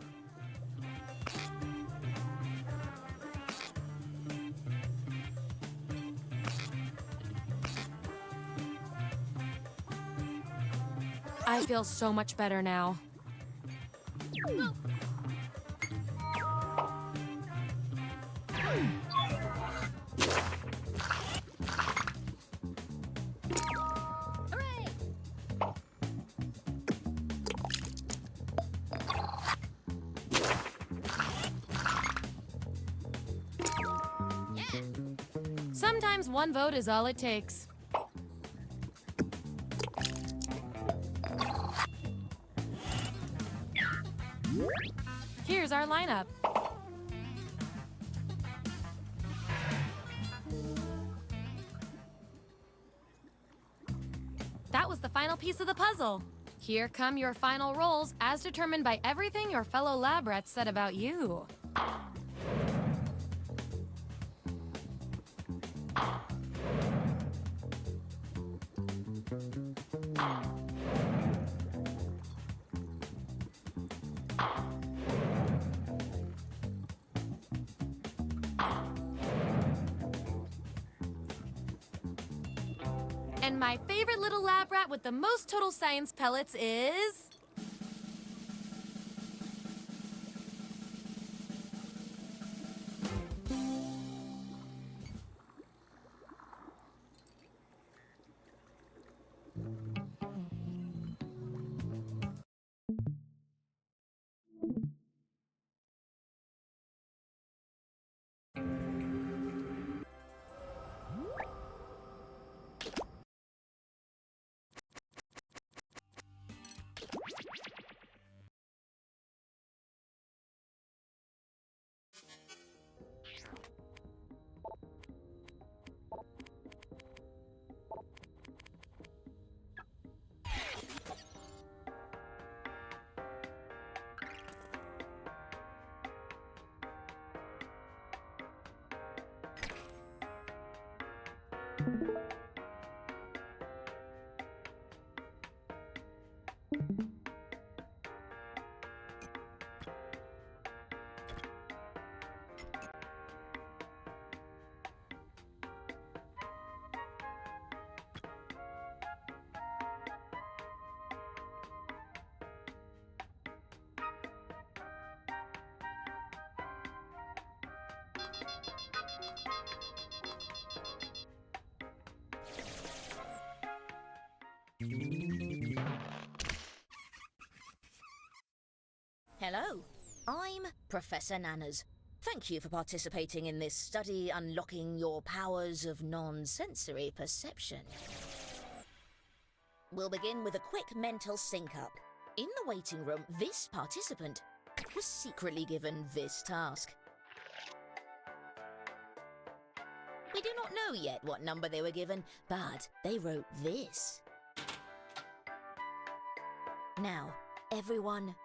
I feel so much better now. Sometimes one vote is all it takes. Here's our lineup. That was the final piece of the puzzle. Here come your final rolls as determined by everything your fellow lab rats said about you. And my favorite little lab rat with the most total science pellets is... Hello, I'm Professor Nanners. Thank you for participating in this study unlocking your powers of non-sensory perception. We'll begin with a quick mental sync-up. In the waiting room, this participant was secretly given this task. We do not know yet what number they were given, but they wrote this. Now, everyone,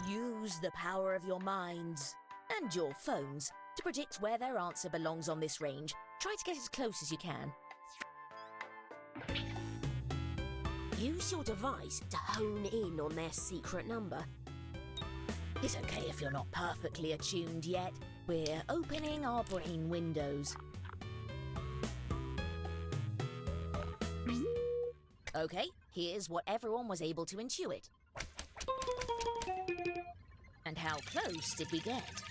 use the power of your minds and your phones to predict where their answer belongs on this range. Try to get as close as you can. Use your device to hone in on their secret number. It's okay if you're not perfectly attuned yet. We're opening our brain windows. Okay, here's what everyone was able to intuit. And how close did we get?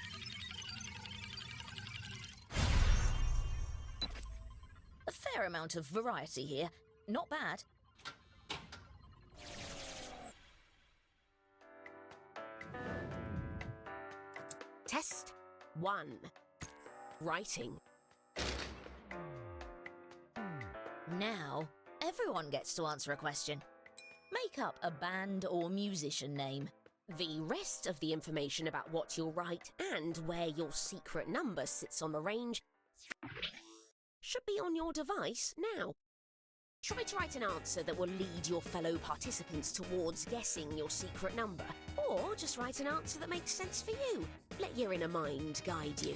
A fair amount of variety here. Not bad. Test 1. Writing. Now, everyone gets to answer a question. Make up a band or musician name. The rest of the information about what you'll write and where your secret number sits on the range should be on your device now. Try to write an answer that will lead your fellow participants towards guessing your secret number, or just write an answer that makes sense for you. Let your inner mind guide you.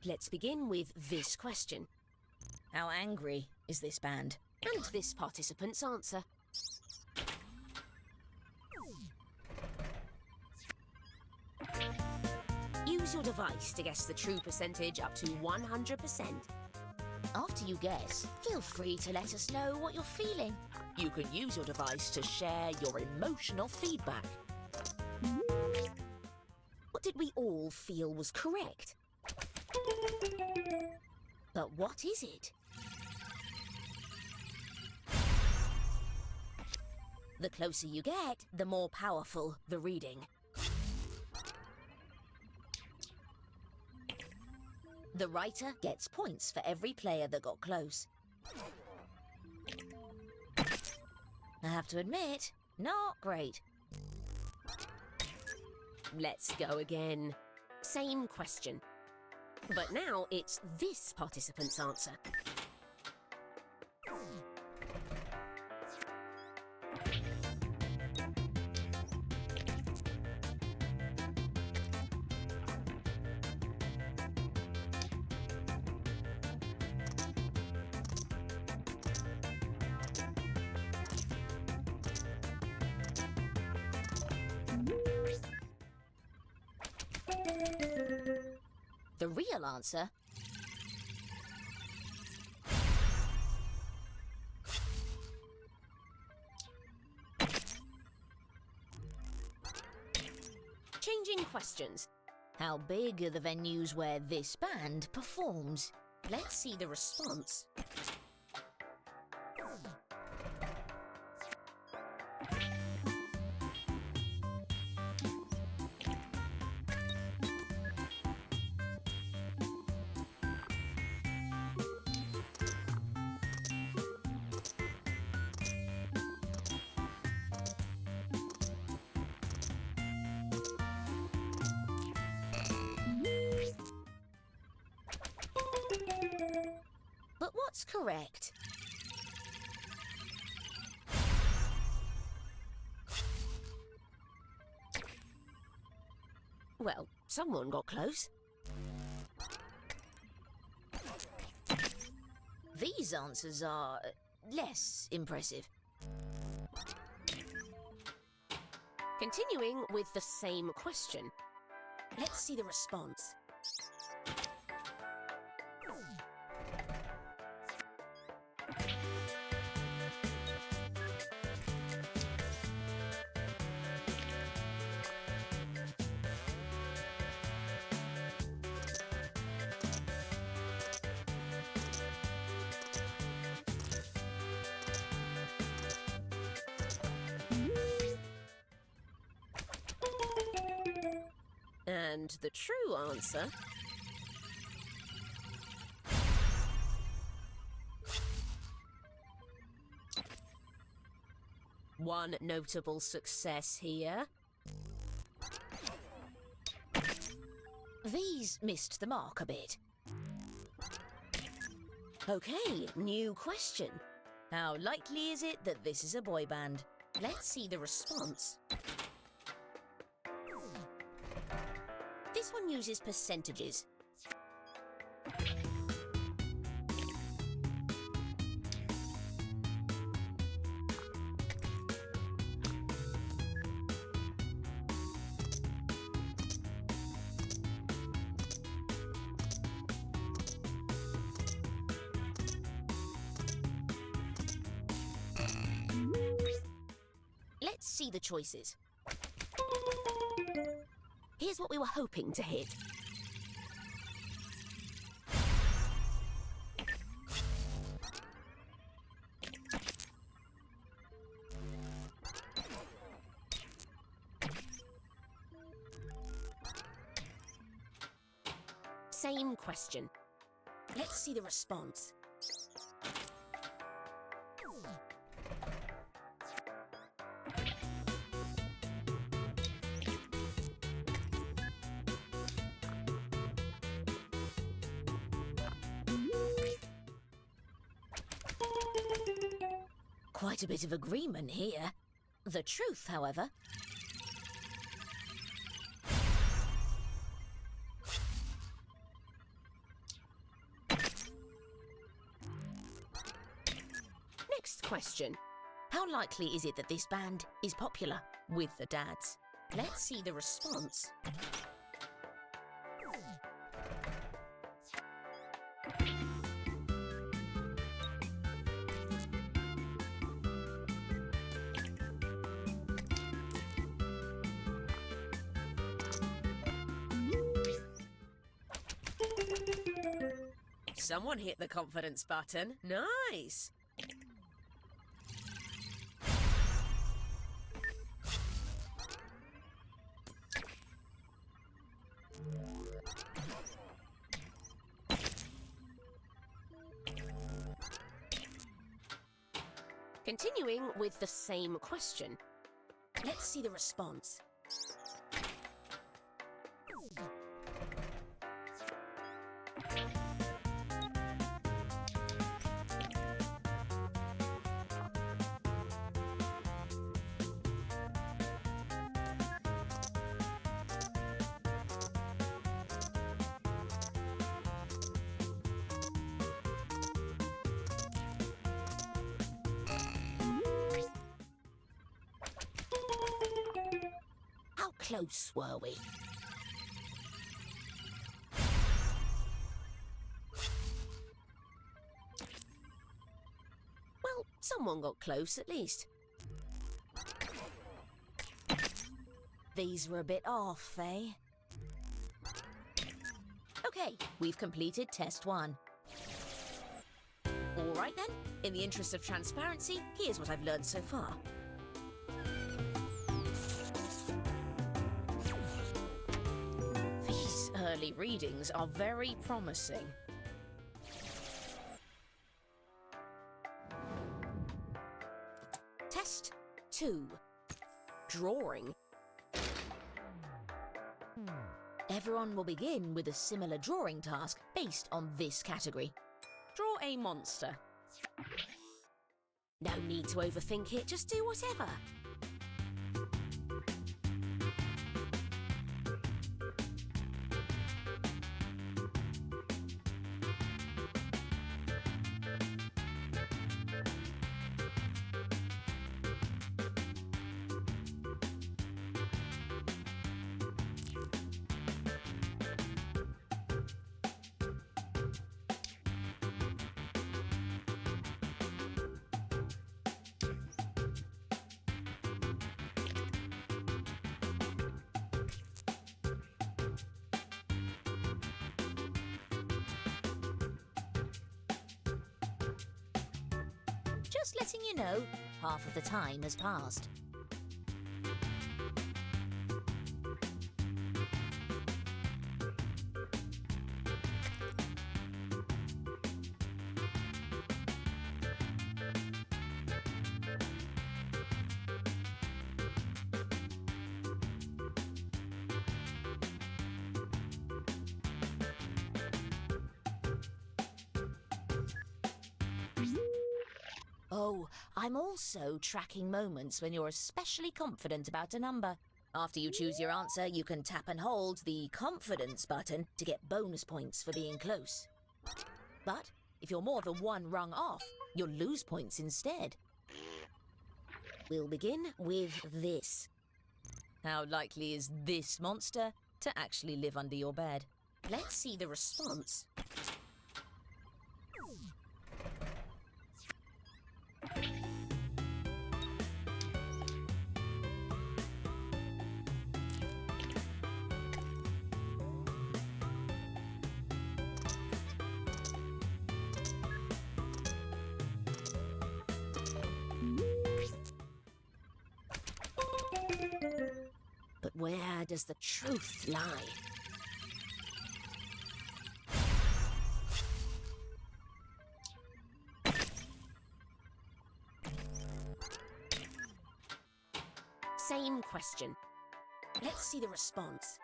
Let's begin with this question. How angry is this band? And this participant's answer. Use your device to guess the true percentage up to 100%. After you guess, feel free to let us know what you're feeling. You can use your device to share your emotional feedback. What did we all feel was correct? But what is it? The closer you get, the more powerful the reading. The writer gets points for every player that got close. I have to admit, not great. Let's go again. Same question. But now it's this participant's answer. The real answer Changing questions. How big are the venues where this band performs? Let's see the response. But what's correct? Well, someone got close. These answers are less impressive. Continuing with the same question. Let's see the response. And the true answer... One notable success here. These missed the mark a bit. Okay, new question. How likely is it that this is a boy band? Let's see the response. This one uses percentages. Let's see the choices. Here's what we were hoping to hit. Same question. Let's see the response. Quite a bit of agreement here. The truth, however... Next question. How likely is it that this band is popular with the dads? Let's see the response. Someone hit the confidence button. Nice! Continuing with the same question. Let's see the response. How close were we? Well, someone got close at least. These were a bit off, eh? Okay, we've completed test 1. All right then, in the interest of transparency, here's what I've learned so far. These early readings are very promising. Test 2. Drawing. Everyone will begin with a similar drawing task based on this category. Draw a monster. No need to overthink it, just do whatever. Just letting you know, half of the time has passed. Oh, I'm also tracking moments when you're especially confident about a number. After you choose your answer, you can tap and hold the confidence button to get bonus points for being close. But if you're more than one rung off, you'll lose points instead. We'll begin with this. How likely is this monster to actually live under your bed? Let's see the response. But where does the truth lie? Same question. Let's see the response.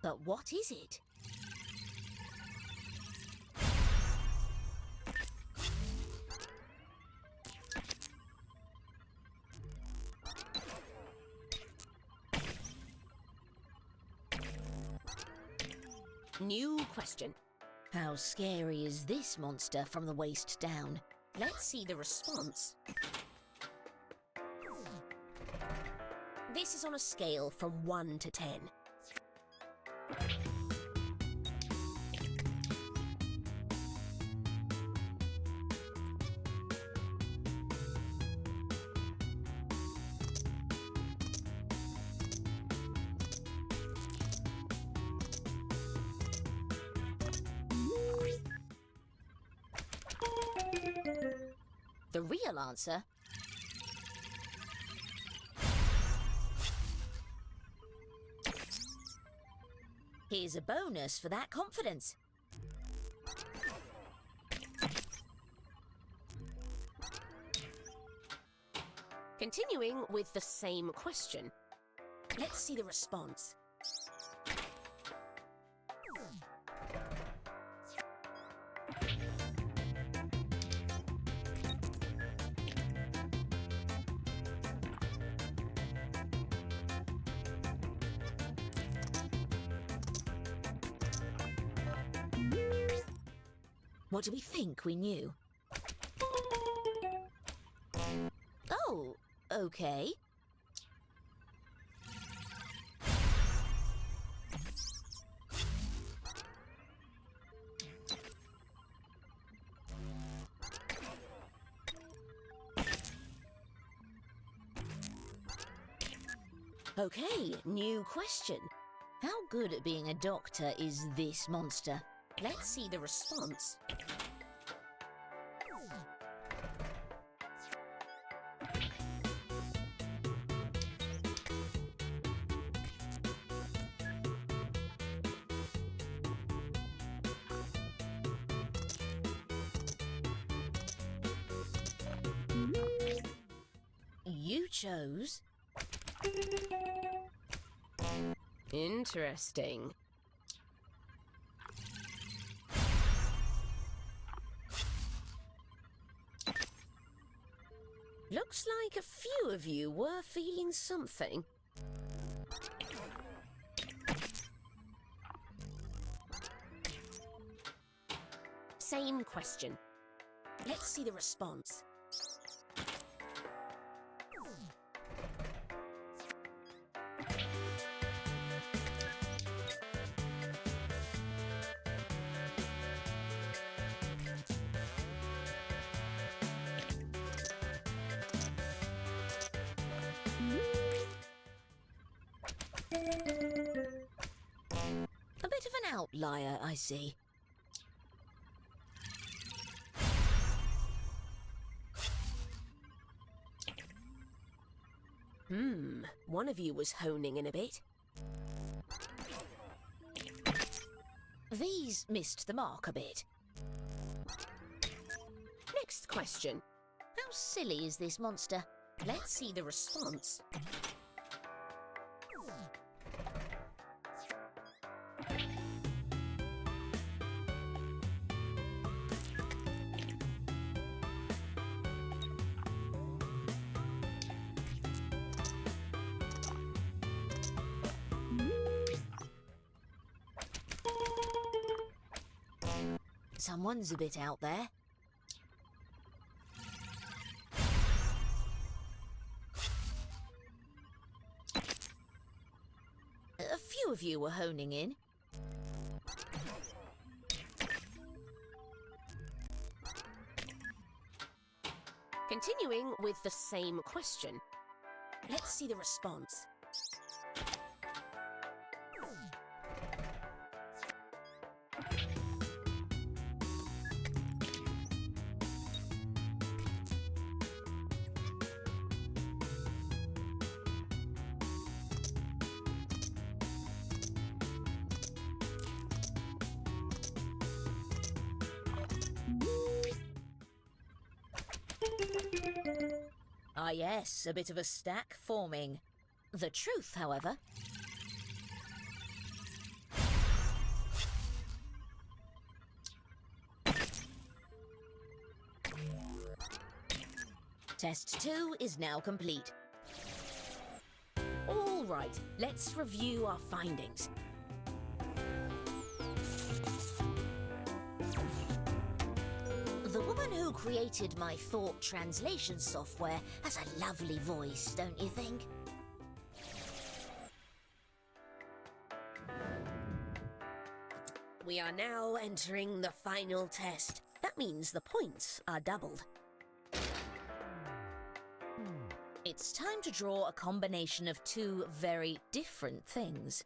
But what is it? New question. How scary is this monster from the waist down? Let's see the response. This is on a scale from 1 to 10. The real answer here's a bonus for that confidence. Continuing with the same question. Let's see the response. What do we think we knew? Okay. Okay, new question. How good at being a doctor is this monster? Let's see the response. You chose... Interesting. Looks like a few of you were feeling something. Same question. Let's see the response. A bit of an outlier, I see. One of you was honing in a bit. These missed the mark a bit. Next question. How silly is this monster? Let's see the response. Someone's a bit out there. A few of you were honing in. Continuing with the same question. Let's see the response. Ah yes, a bit of a stack forming. The truth, however... Test 2 is now complete. All right, let's review our findings. The woman who created my thought translation software has a lovely voice, don't you think? We are now entering the final test. That means the points are doubled. It's time to draw a combination of two very different things.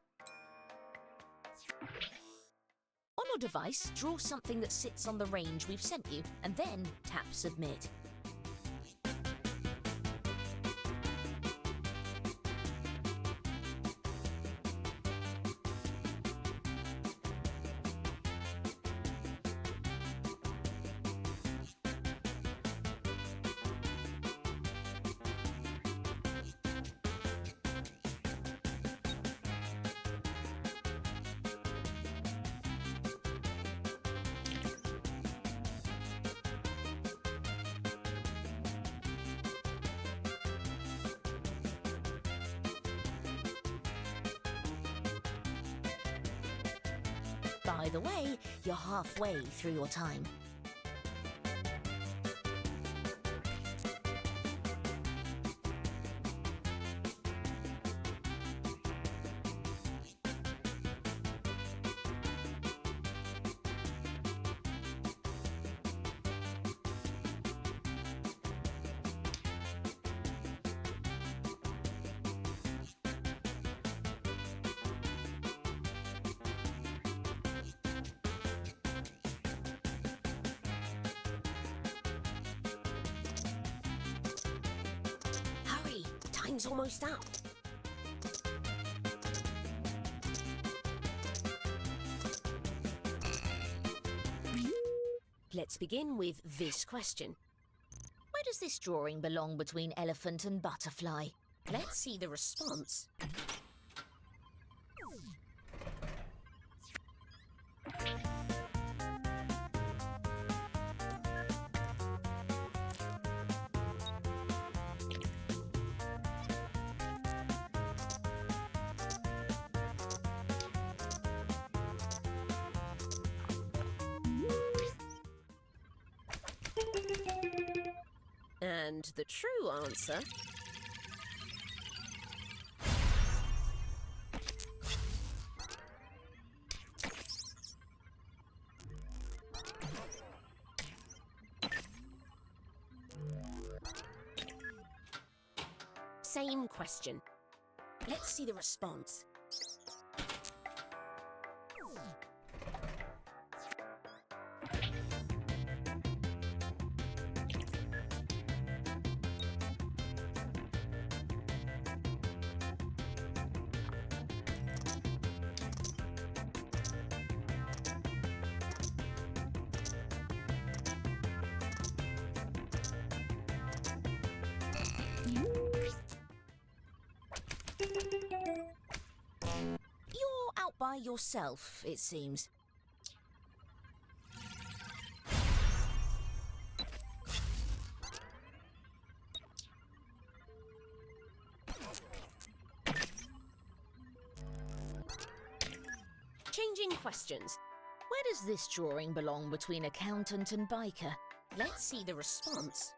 On your device, draw something that sits on the range we've sent you, and then tap Submit. By the way, you're halfway through your time. Time's almost up. Let's begin with this question. Where does this drawing belong between elephant and butterfly? Let's see the response. And the true answer same question. Let's see the response. You're out by yourself, it seems. Changing questions. Where does this drawing belong between accountant and biker? Let's see the response.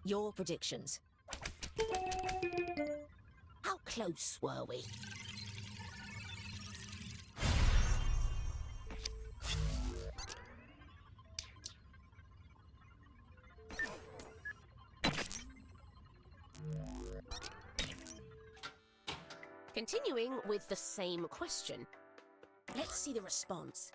Your predictions. How close were we? Continuing with the same question. Let's see the response.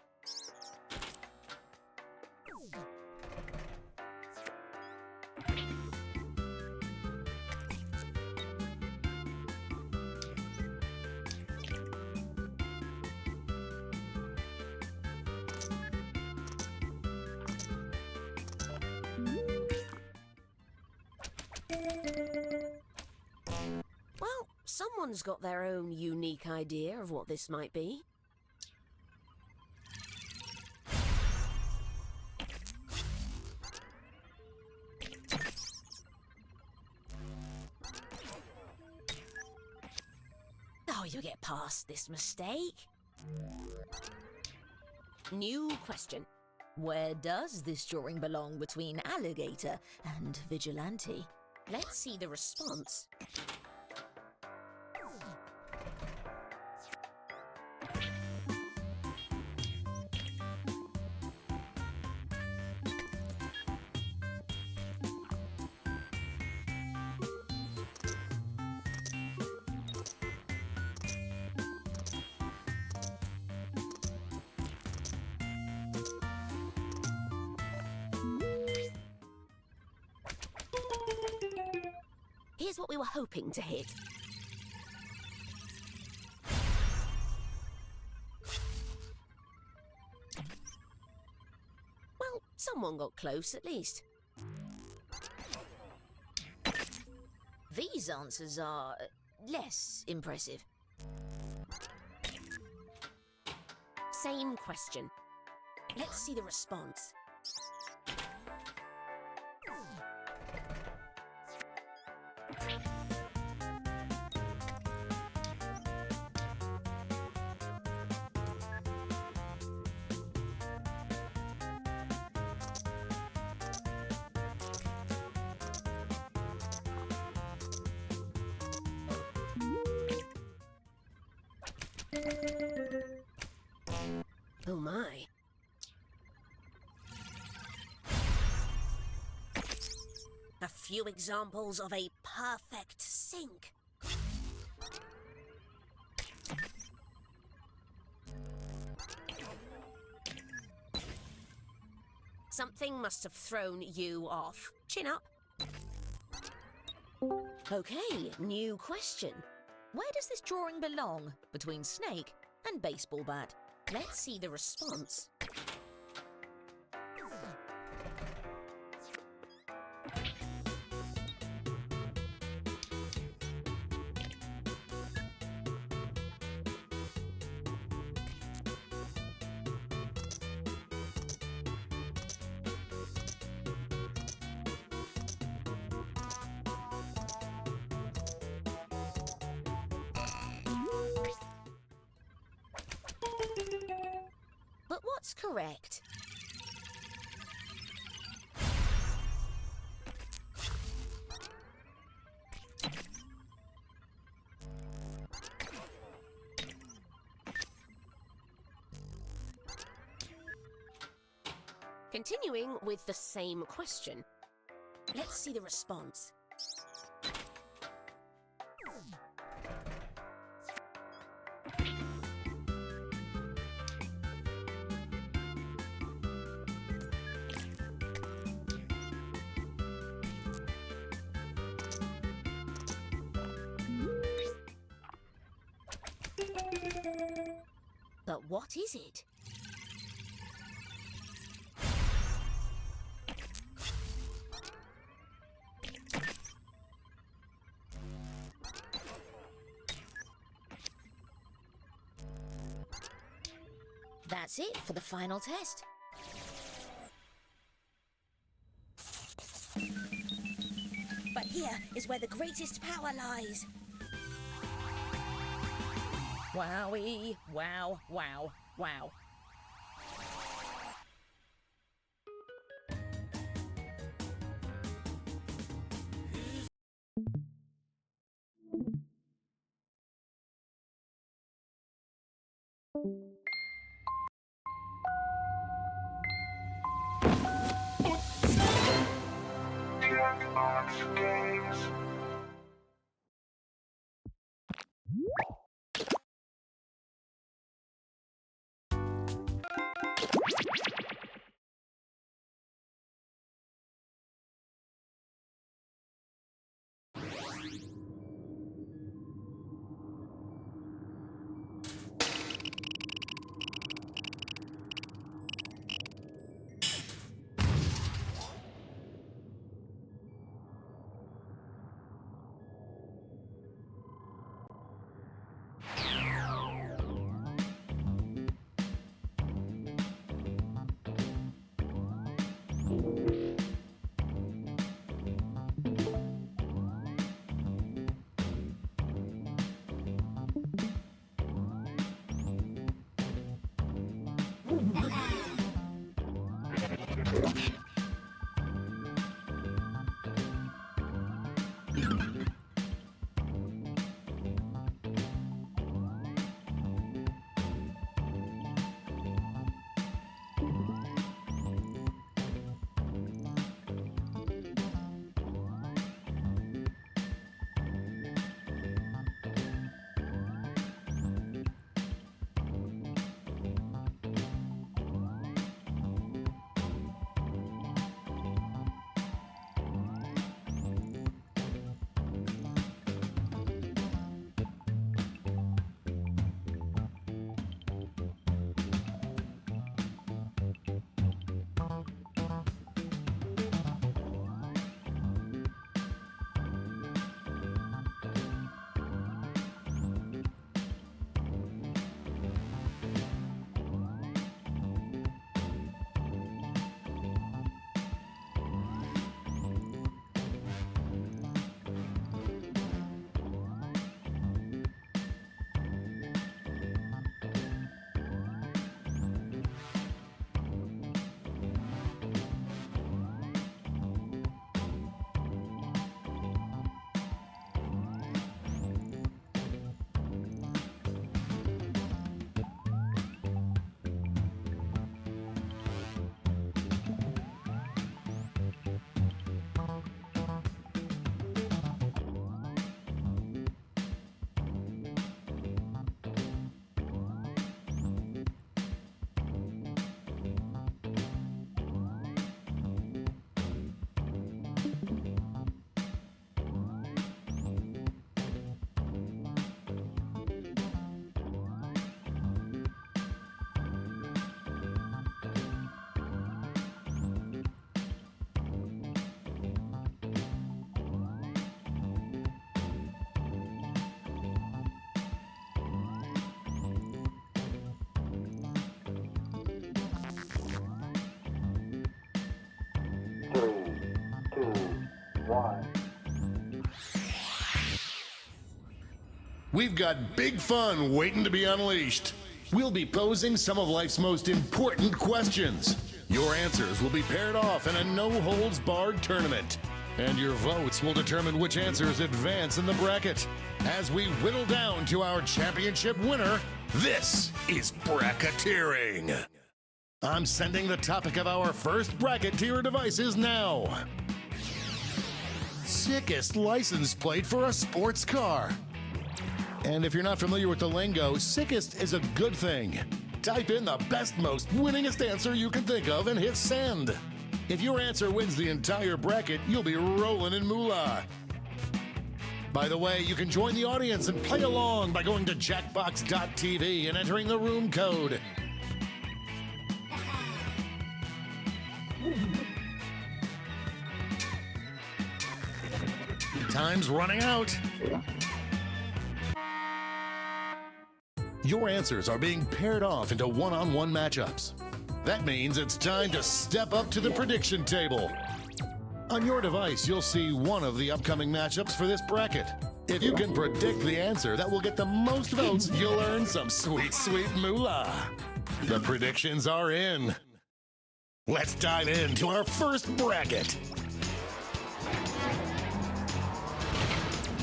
Well, someone's got their own unique idea of what this might be. Oh, you get past this mistake. New question. Where does this drawing belong between alligator and vigilante? Let's see the response. Here's what we were hoping to hit. Well, someone got close at least. These answers are less impressive. Same question. Let's see the response. Oh my. few examples of a perfect sink. Something must have thrown you off. Chin up. Okay, new question. Where does this drawing belong between snake and baseball bat? Let's see the response. But what's correct? Continuing with the same question. Let's see the response. But what is it? That's it for the final test. But here is where the greatest power lies. Wowie, wow, wow, wow. Jackbox games. We've got big fun waiting to be unleashed. We'll be posing some of life's most important questions. Your answers will be paired off in a no-holds-barred tournament. And your votes will determine which answers advance in the bracket. As we whittle down to our championship winner, this is bracketeering. I'm sending the topic of our first bracketeer devices now. Sickest license plate for a sports car. And if you're not familiar with the lingo, sickest is a good thing. Type in the best, most winningest answer you can think of and hit send. If your answer wins the entire bracket, you'll be rolling in moolah. By the way, you can join the audience and play along by going to jackbox.tv and entering the room code. Time's running out. Your answers are being paired off into one-on-one matchups. That means it's time to step up to the prediction table. On your device, you'll see one of the upcoming matchups for this bracket. If you can predict the answer that will get the most votes, you'll earn some sweet, sweet moolah. The predictions are in. Let's dive into our first bracket.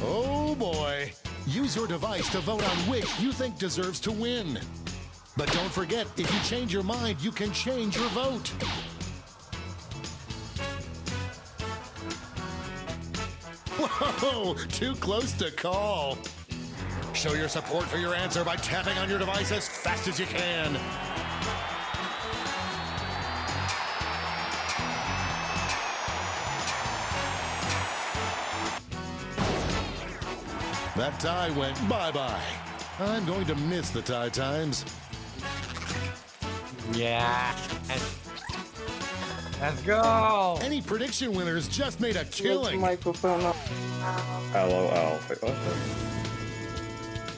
Oh boy. Use your device to vote on which you think deserves to win. But don't forget, if you change your mind, you can change your vote. Whoa, too close to call. Show your support for your answer by tapping on your device as fast as you can. That tie went bye-bye. I'm going to miss the tie times. Yeah. Let's go. Any prediction winners just made a killing. Microphone up. LOL. Wait, what?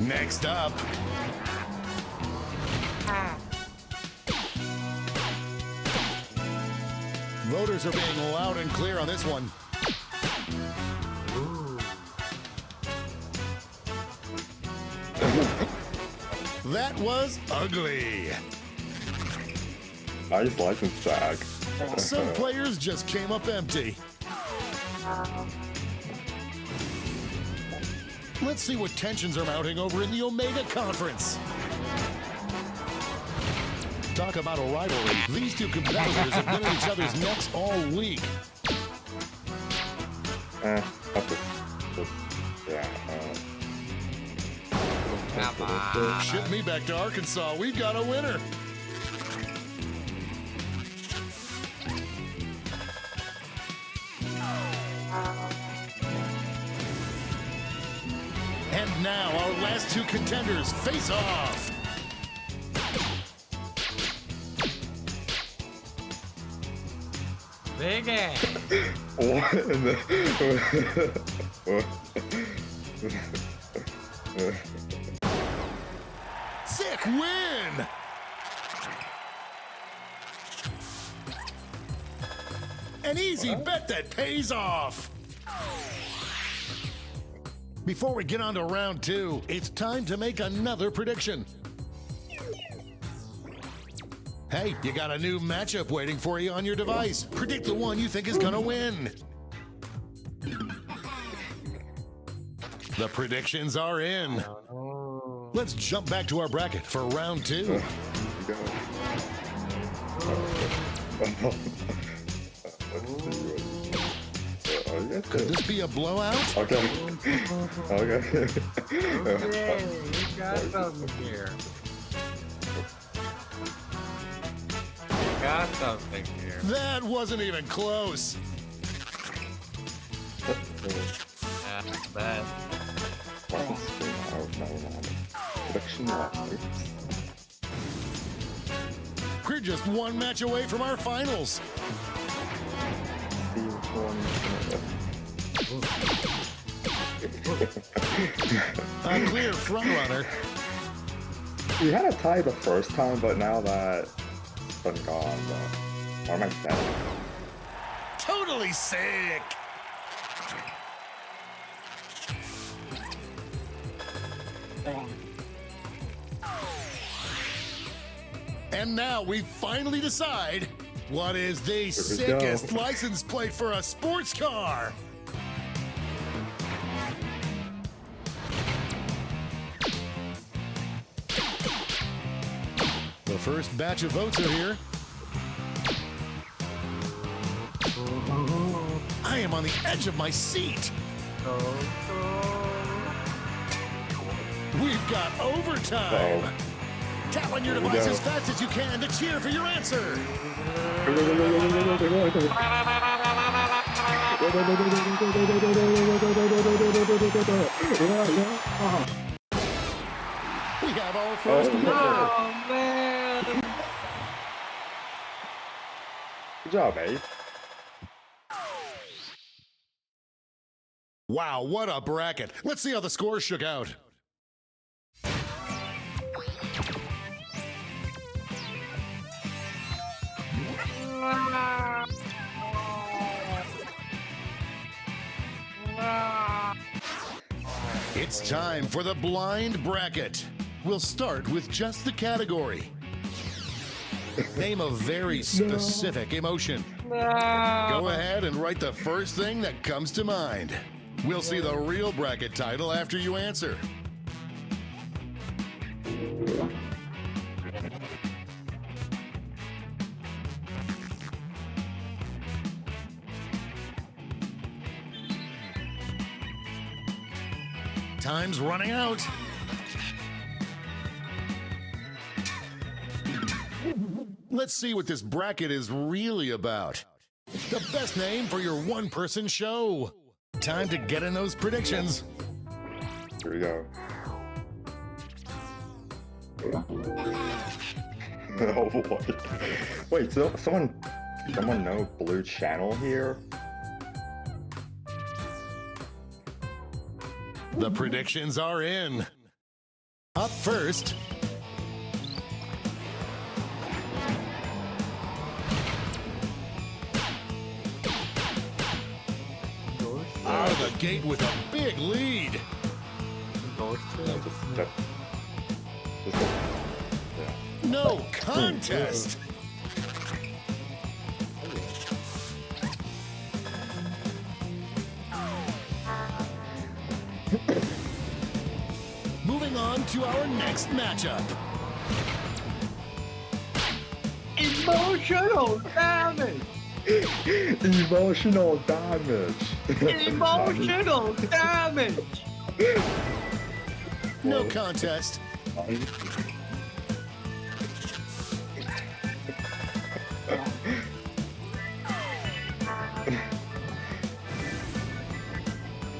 Next up. Voters are being loud and clear on this one. That was ugly. Nice license tag. Some players just came up empty. Let's see what tensions are mounting over in the Omega Conference. Talk about a rivalry. These two competitors have been at each other's necks all week. Ship me back to Arkansas. We've got a winner. And now our last two contenders face off. Big ass. What in the... Sick win! An easy bet that pays off. Before we get on to round two, it's time to make another prediction. Hey, you got a new matchup waiting for you on your device. Predict the one you think is gonna win. The predictions are in. Let's jump back to our bracket for round two. Could this be a blowout? Okay. Okay. Okay, we got something here. Got something here. That wasn't even close. Bad. We're just one match away from our finals. A clear frontrunner. We had a tie the first time, but now that it's been gone, what am I saying? Totally sick. And now we finally decide what is the sickest license plate for a sports car. The first batch of votes are here. I am on the edge of my seat. We've got overtime. Tap on your device as fast as you can to cheer for your answer. We have our first winner. Oh, man. Good job, Abe. Wow, what a bracket. Let's see how the scores shook out. It's time for the blind bracket. We'll start with just the category. Name a very specific emotion. Go ahead and write the first thing that comes to mind. We'll see the real bracket title after you answer. Time's running out. Let's see what this bracket is really about. The best name for your one-person show. Time to get in those predictions. Here we go. Oh boy. Wait, so someone know Blue Channel here? The predictions are in. Up first, out of the gate with a big lead. No contest. Moving on to our next matchup. Emotional damage. Emotional damage. Emotional damage. No contest.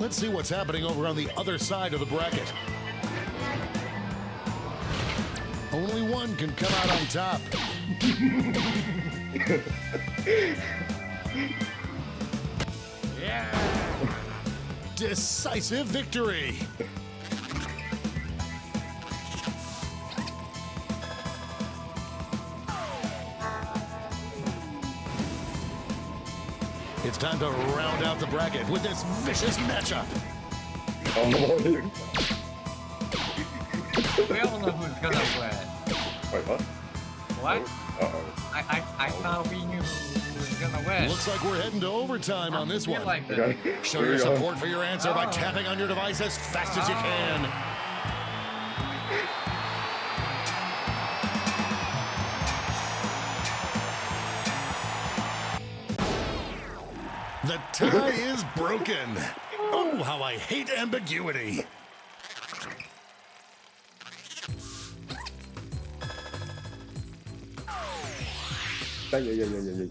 Let's see what's happening over on the other side of the bracket. Only one can come out on top. Yeah. Decisive victory. It's time to round out the bracket with this vicious matchup. Oh, We all know who's gonna win. wait, what? What? Uh-oh. I thought we knew who was gonna win. Looks like we're heading to overtime on this one. Like Okay. Show your support for your answer by tapping on your device as fast as you can. The tie is broken. Oh, how I hate ambiguity.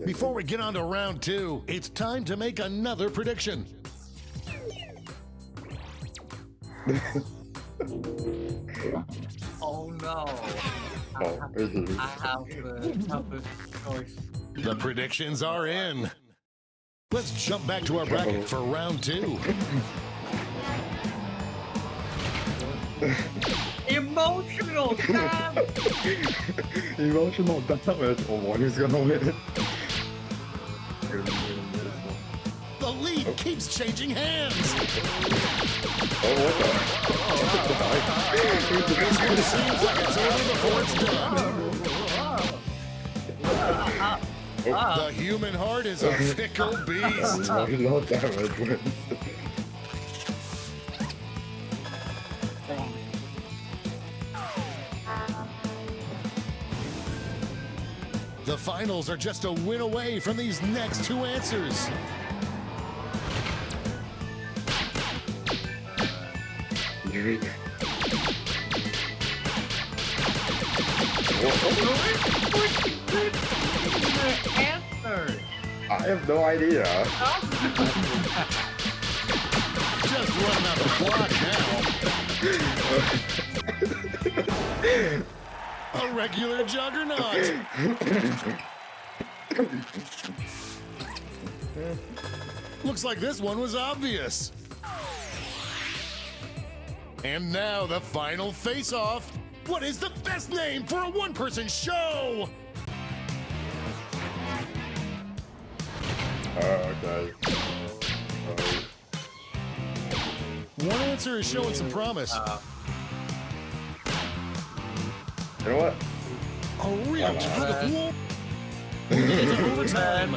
Before we get on to round two, it's time to make another prediction. Oh no. I have the toughest choice. The predictions are in. Let's jump back to our bracket for round two. Emotional damage. Emotional damage. Oh, one is gonna win. The lead keeps changing hands. Oh, what the? This one seems like it's over before it's done. The human heart is a fickle beast. I love that reference. The finals are just a win away from these next two answers. I have no idea. Just running out the clock now. A regular juggernaut. Looks like this one was obvious. And now the final face-off. What is the best name for a one-person show? Okay. One answer is showing some promise. You know what? A real tug of war. It's overtime.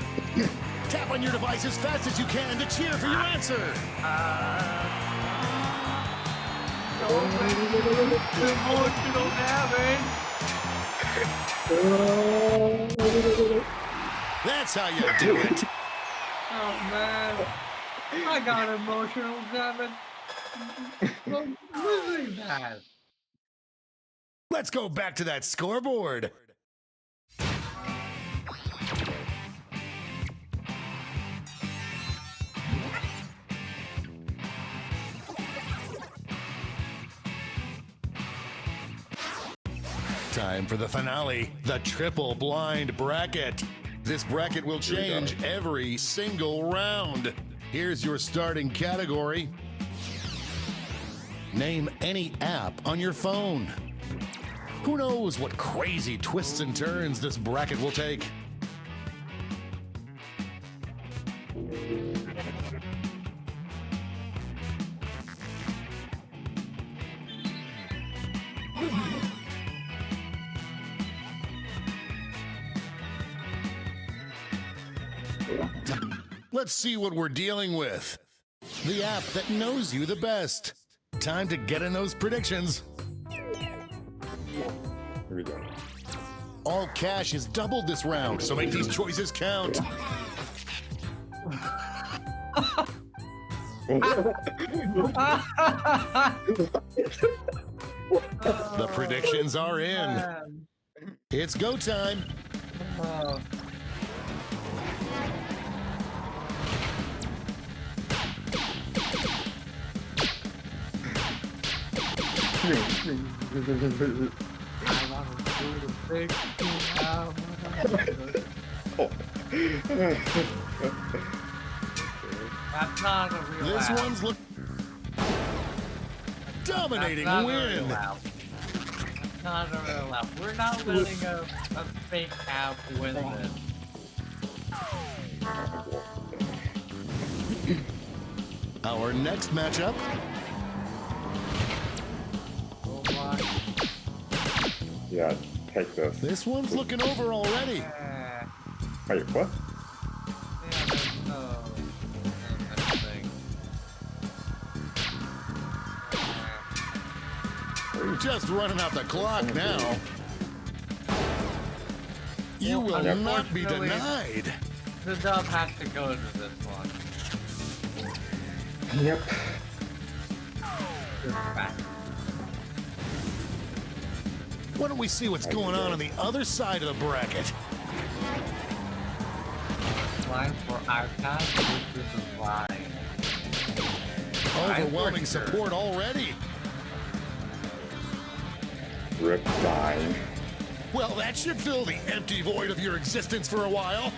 Tap on your device as fast as you can to cheer for your answer. That's how you do it. Oh man, I got emotional, Gavin. What is that? Let's go back to that scoreboard. Time for the finale, the triple blind bracket. This bracket will change every single round. Here's your starting category. Name any app on your phone. Who knows what crazy twists and turns this bracket will take? Let's see what we're dealing with. The app that knows you the best. Time to get in those predictions. Here we go. All cash is doubled this round, so make these choices count. The predictions are in. It's go time. That's not a real This app. one's look dominating That's not win. A real app. That's not a real app. We're not letting a fake app win this. Our next matchup. Oh my. Yeah, take this. This one's looking over already. Wait, what? Yeah, there's no thing. Just running out the clock now. You will not be denied. The dub has to go to this one. Yep. Why don't we see what's going on the other side of the bracket? Line for Archive, this is line. Overwhelming support already. Rip line. Well, that should fill the empty void of your existence for a while.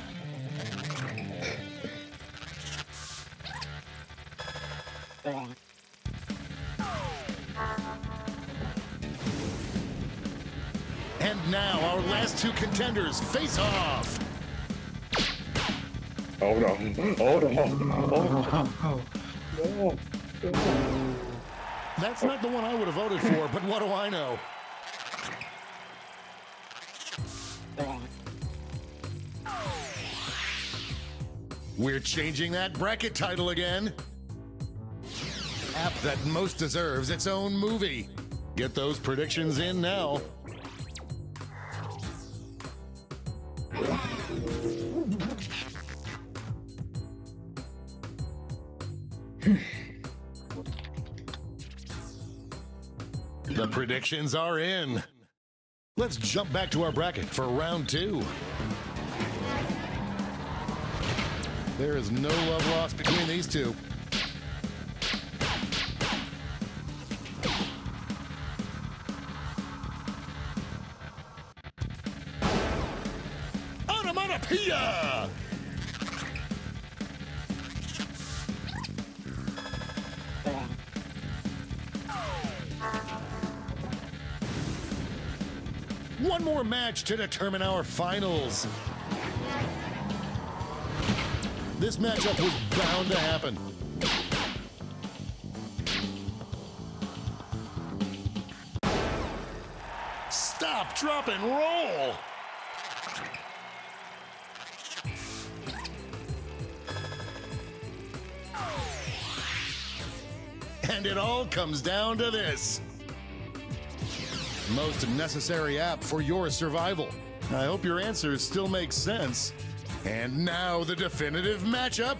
And now our last two contenders face off. Oh no. Oh no. Oh no. No. That's not the one I would have voted for, but what do I know? We're changing that bracket title again. App that most deserves its own movie. Get those predictions in now. The predictions are in. Let's jump back to our bracket for round 2. There is no love lost between these two. Onomatopoeia! One more match to determine our finals. This matchup was bound to happen. Stop, drop, and roll! And it all comes down to this. Most necessary app for your survival. I hope your answers still make sense. And now the definitive matchup.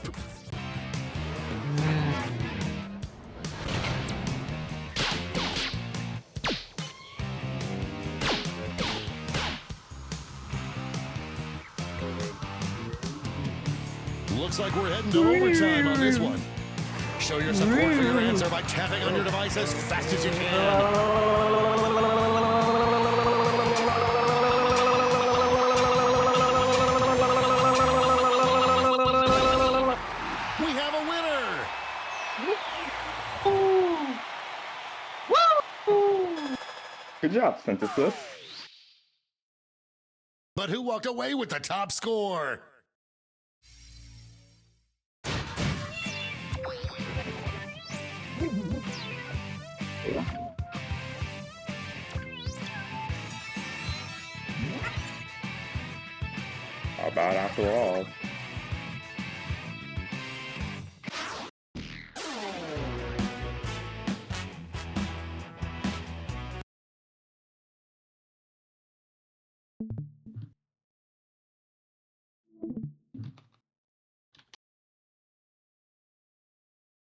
Looks like we're heading to overtime on this one. Show your support for your answer by tapping on your device as fast as you can. Good job, Synthesis. But who walked away with the top score? How about after all?